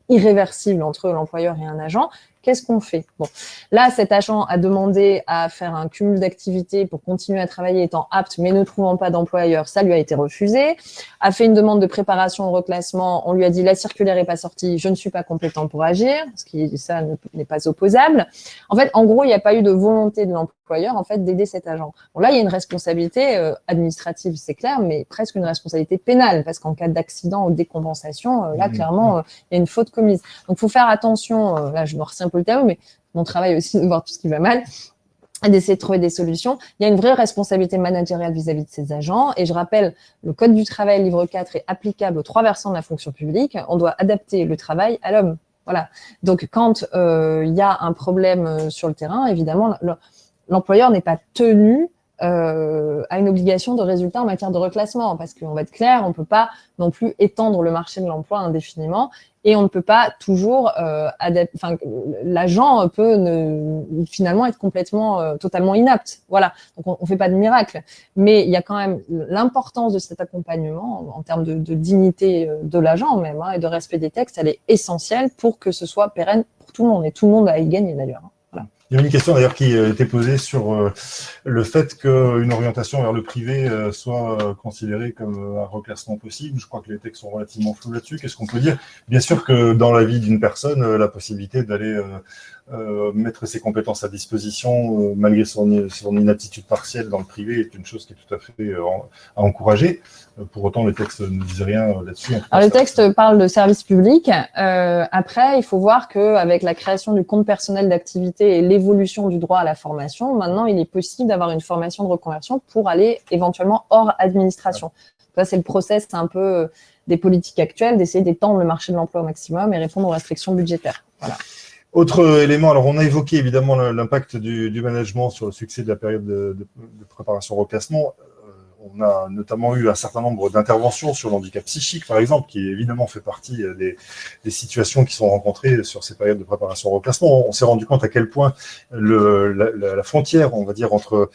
S2: irréversibles entre l'employeur et un agent. Qu'est-ce qu'on fait? Bon, là, cet agent a demandé à faire un cumul d'activités pour continuer à travailler étant apte, mais ne trouvant pas d'employeur. Ça lui a été refusé. A fait une demande de préparation au reclassement. On lui a dit, la circulaire n'est pas sortie, je ne suis pas compétent pour agir, ça n'est pas opposable. En fait, en gros, il n'y a pas eu de volonté de l'employeur, en fait, d'aider cet agent. Bon, là, il y a une responsabilité administrative, c'est clair, mais presque une responsabilité pénale, parce qu'en cas d'accident ou de décompensation, là, clairement, il y a une faute commise. Donc, il faut faire attention. Là, je noircis un peu le tableau, mais mon travail aussi de voir tout ce qui va mal et d'essayer de trouver des solutions. Il y a une vraie responsabilité managériale vis-à-vis de ces agents. Et je rappelle, le Code du travail, livre 4, est applicable aux 3 versants de la fonction publique. On doit adapter le travail à l'homme. Voilà. Donc, quand il y a un problème sur le terrain, évidemment, l'employeur n'est pas tenu à une obligation de résultat en matière de reclassement, parce qu'on va être clair, on ne peut pas non plus étendre le marché de l'emploi indéfiniment et on ne peut pas toujours l'agent peut finalement être complètement, totalement inapte. Voilà, donc on ne fait pas de miracle, mais il y a quand même l'importance de cet accompagnement en termes de dignité de l'agent même et de respect des textes, elle est essentielle pour que ce soit pérenne pour tout le monde, et tout le monde a y gagner d'ailleurs. Voilà.
S1: Il y a une question d'ailleurs qui était posée sur le fait qu'une orientation vers le privé soit considérée comme un reclassement possible. Je crois que les textes sont relativement flous là-dessus. Qu'est-ce qu'on peut dire? Bien sûr que dans la vie d'une personne, la possibilité d'aller mettre ses compétences à disposition malgré son inaptitude partielle dans le privé est une chose qui est tout à fait à encourager. Pour autant, le texte ne disait rien là-dessus.
S2: Alors, le texte parle de service public. Après, il faut voir qu'avec la création du compte personnel d'activité et l'évolution du droit à la formation, maintenant, il est possible d'avoir une formation de reconversion pour aller éventuellement hors administration. Ça, c'est le process un peu des politiques actuelles, d'essayer d'étendre le marché de l'emploi au maximum et répondre aux restrictions budgétaires. Voilà.
S1: Autre élément, alors on a évoqué évidemment l'impact du management sur le succès de la période de préparation au reclassement. On a notamment eu un certain nombre d'interventions sur l'handicap psychique, par exemple, qui évidemment fait partie des situations qui sont rencontrées sur ces périodes de préparation au reclassement. On s'est rendu compte à quel point la frontière, on va dire, entre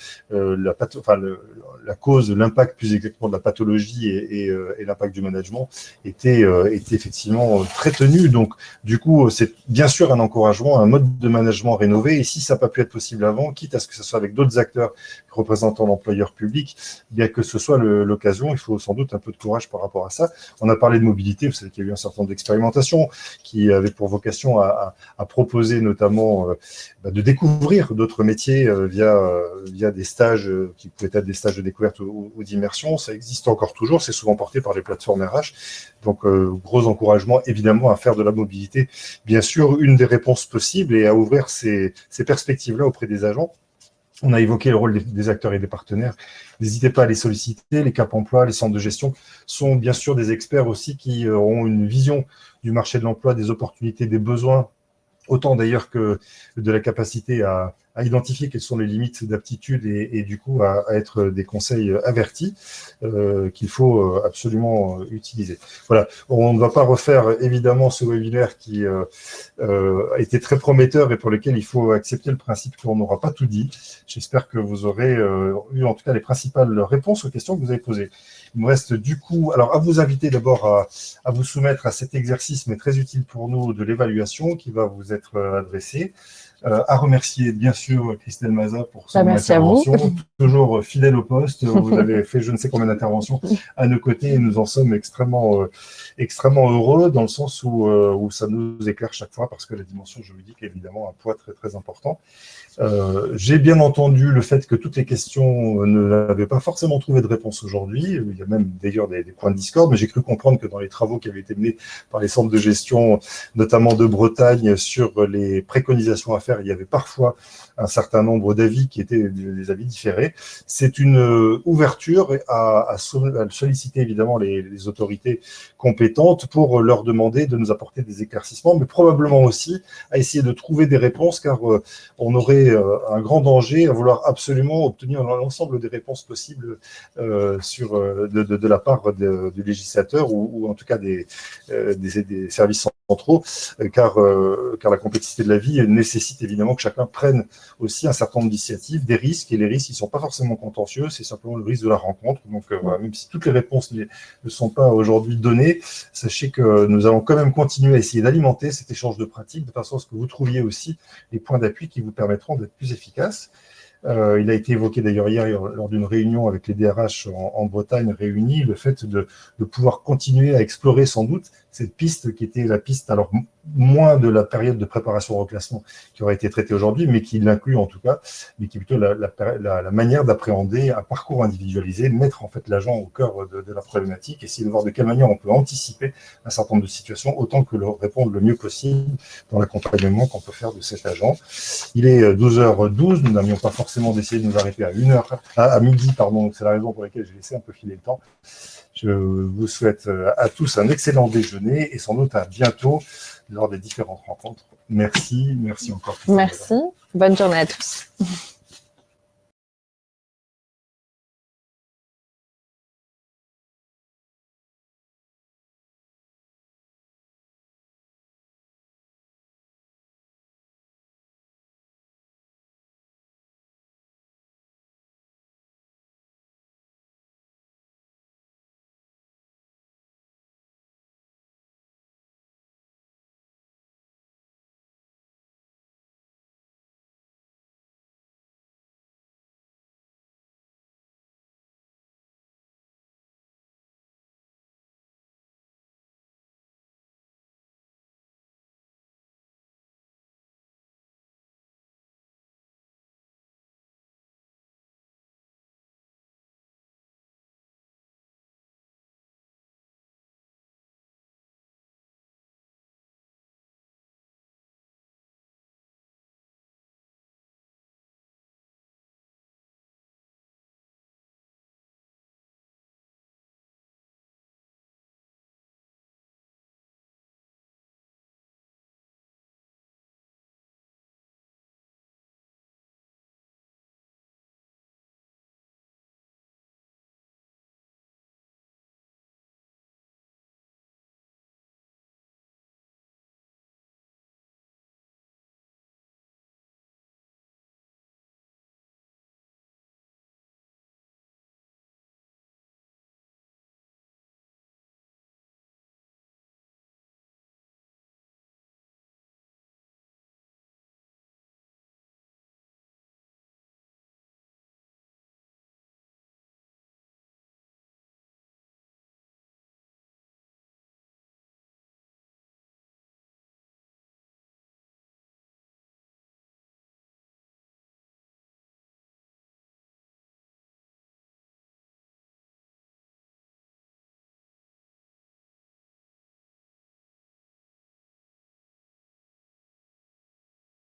S1: la cause, l'impact plus exactement de la pathologie et l'impact du management était effectivement très tenu. Donc, du coup, c'est bien sûr un encouragement, un mode de management rénové. Et si ça n'a pas pu être possible avant, quitte à ce que ce soit avec d'autres acteurs représentant l'employeur public, bien que ce soit l'occasion, il faut sans doute un peu de courage par rapport à ça. On a parlé de mobilité, vous savez qu'il y a eu un certain nombre d'expérimentations qui avaient pour vocation à proposer notamment de découvrir d'autres métiers via des stages qui pouvaient être des stages de découverte ou d'immersion. Ça existe encore toujours, c'est souvent porté par les plateformes RH. Donc, gros encouragement, évidemment, à faire de la mobilité, bien sûr, une des réponses possibles et à ouvrir ces perspectives-là auprès des agents. On a évoqué le rôle des acteurs et des partenaires. N'hésitez pas à les solliciter. Les Cap Emploi, les centres de gestion sont bien sûr des experts aussi qui ont une vision du marché de l'emploi, des opportunités, des besoins, autant d'ailleurs que de la capacité à identifier quelles sont les limites d'aptitude et du coup à être des conseils avertis qu'il faut absolument utiliser. Voilà, on ne va pas refaire évidemment ce webinaire qui a été très prometteur et pour lequel il faut accepter le principe qu'on n'aura pas tout dit. J'espère que vous aurez eu en tout cas les principales réponses aux questions que vous avez posées. Il me reste du coup, alors à vous inviter d'abord à vous soumettre à cet exercice, mais très utile pour nous, de l'évaluation qui va vous être adressée. À remercier bien sûr Christelle Mazat pour son intervention, toujours fidèle au poste. Vous avez fait je ne sais combien d'interventions à nos côtés et nous en sommes extrêmement heureux dans le sens où ça nous éclaire chaque fois parce que la dimension juridique est évidemment un poids très très important. J'ai bien entendu le fait que toutes les questions n'avaient pas forcément trouvé de réponse aujourd'hui. Il y a même d'ailleurs des points de discorde, mais j'ai cru comprendre que dans les travaux qui avaient été menés par les centres de gestion, notamment de Bretagne, sur les préconisations à faire, il y avait parfois un certain nombre d'avis qui étaient des avis différés. C'est une ouverture à solliciter évidemment les autorités compétentes pour leur demander de nous apporter des éclaircissements, mais probablement aussi à essayer de trouver des réponses, car on aurait un grand danger à vouloir absolument obtenir l'ensemble des réponses possibles de la part du législateur ou en tout cas des services centraux, car la complexité de la vie nécessite évidemment que chacun prenne aussi un certain nombre d'initiatives, des risques, et les risques, ils ne sont pas forcément contentieux, c'est simplement le risque de la rencontre. Donc, voilà, même si toutes les réponses ne sont pas aujourd'hui données, sachez que nous allons quand même continuer à essayer d'alimenter cet échange de pratiques de façon à ce que vous trouviez aussi les points d'appui qui vous permettront d'être plus efficaces. Il a été évoqué d'ailleurs hier lors d'une réunion avec les DRH en Bretagne réunis, le fait de pouvoir continuer à explorer sans doute cette piste qui était la piste, alors moins de la période de préparation au reclassement qui aurait été traitée aujourd'hui, mais qui l'inclut en tout cas, mais qui est plutôt la manière d'appréhender un parcours individualisé, mettre en fait l'agent au cœur de la problématique, essayer de voir de quelle manière on peut anticiper un certain nombre de situations, autant que leur répondre le mieux possible dans l'accompagnement qu'on peut faire de cet agent. Il est 12h12, nous n'avions pas forcément décidé de nous arrêter à midi, pardon, c'est la raison pour laquelle j'ai laissé un peu filer le temps. Je vous souhaite à tous un excellent déjeuner et sans doute à bientôt lors des différentes rencontres. Merci encore.
S2: Merci, bonne journée à tous.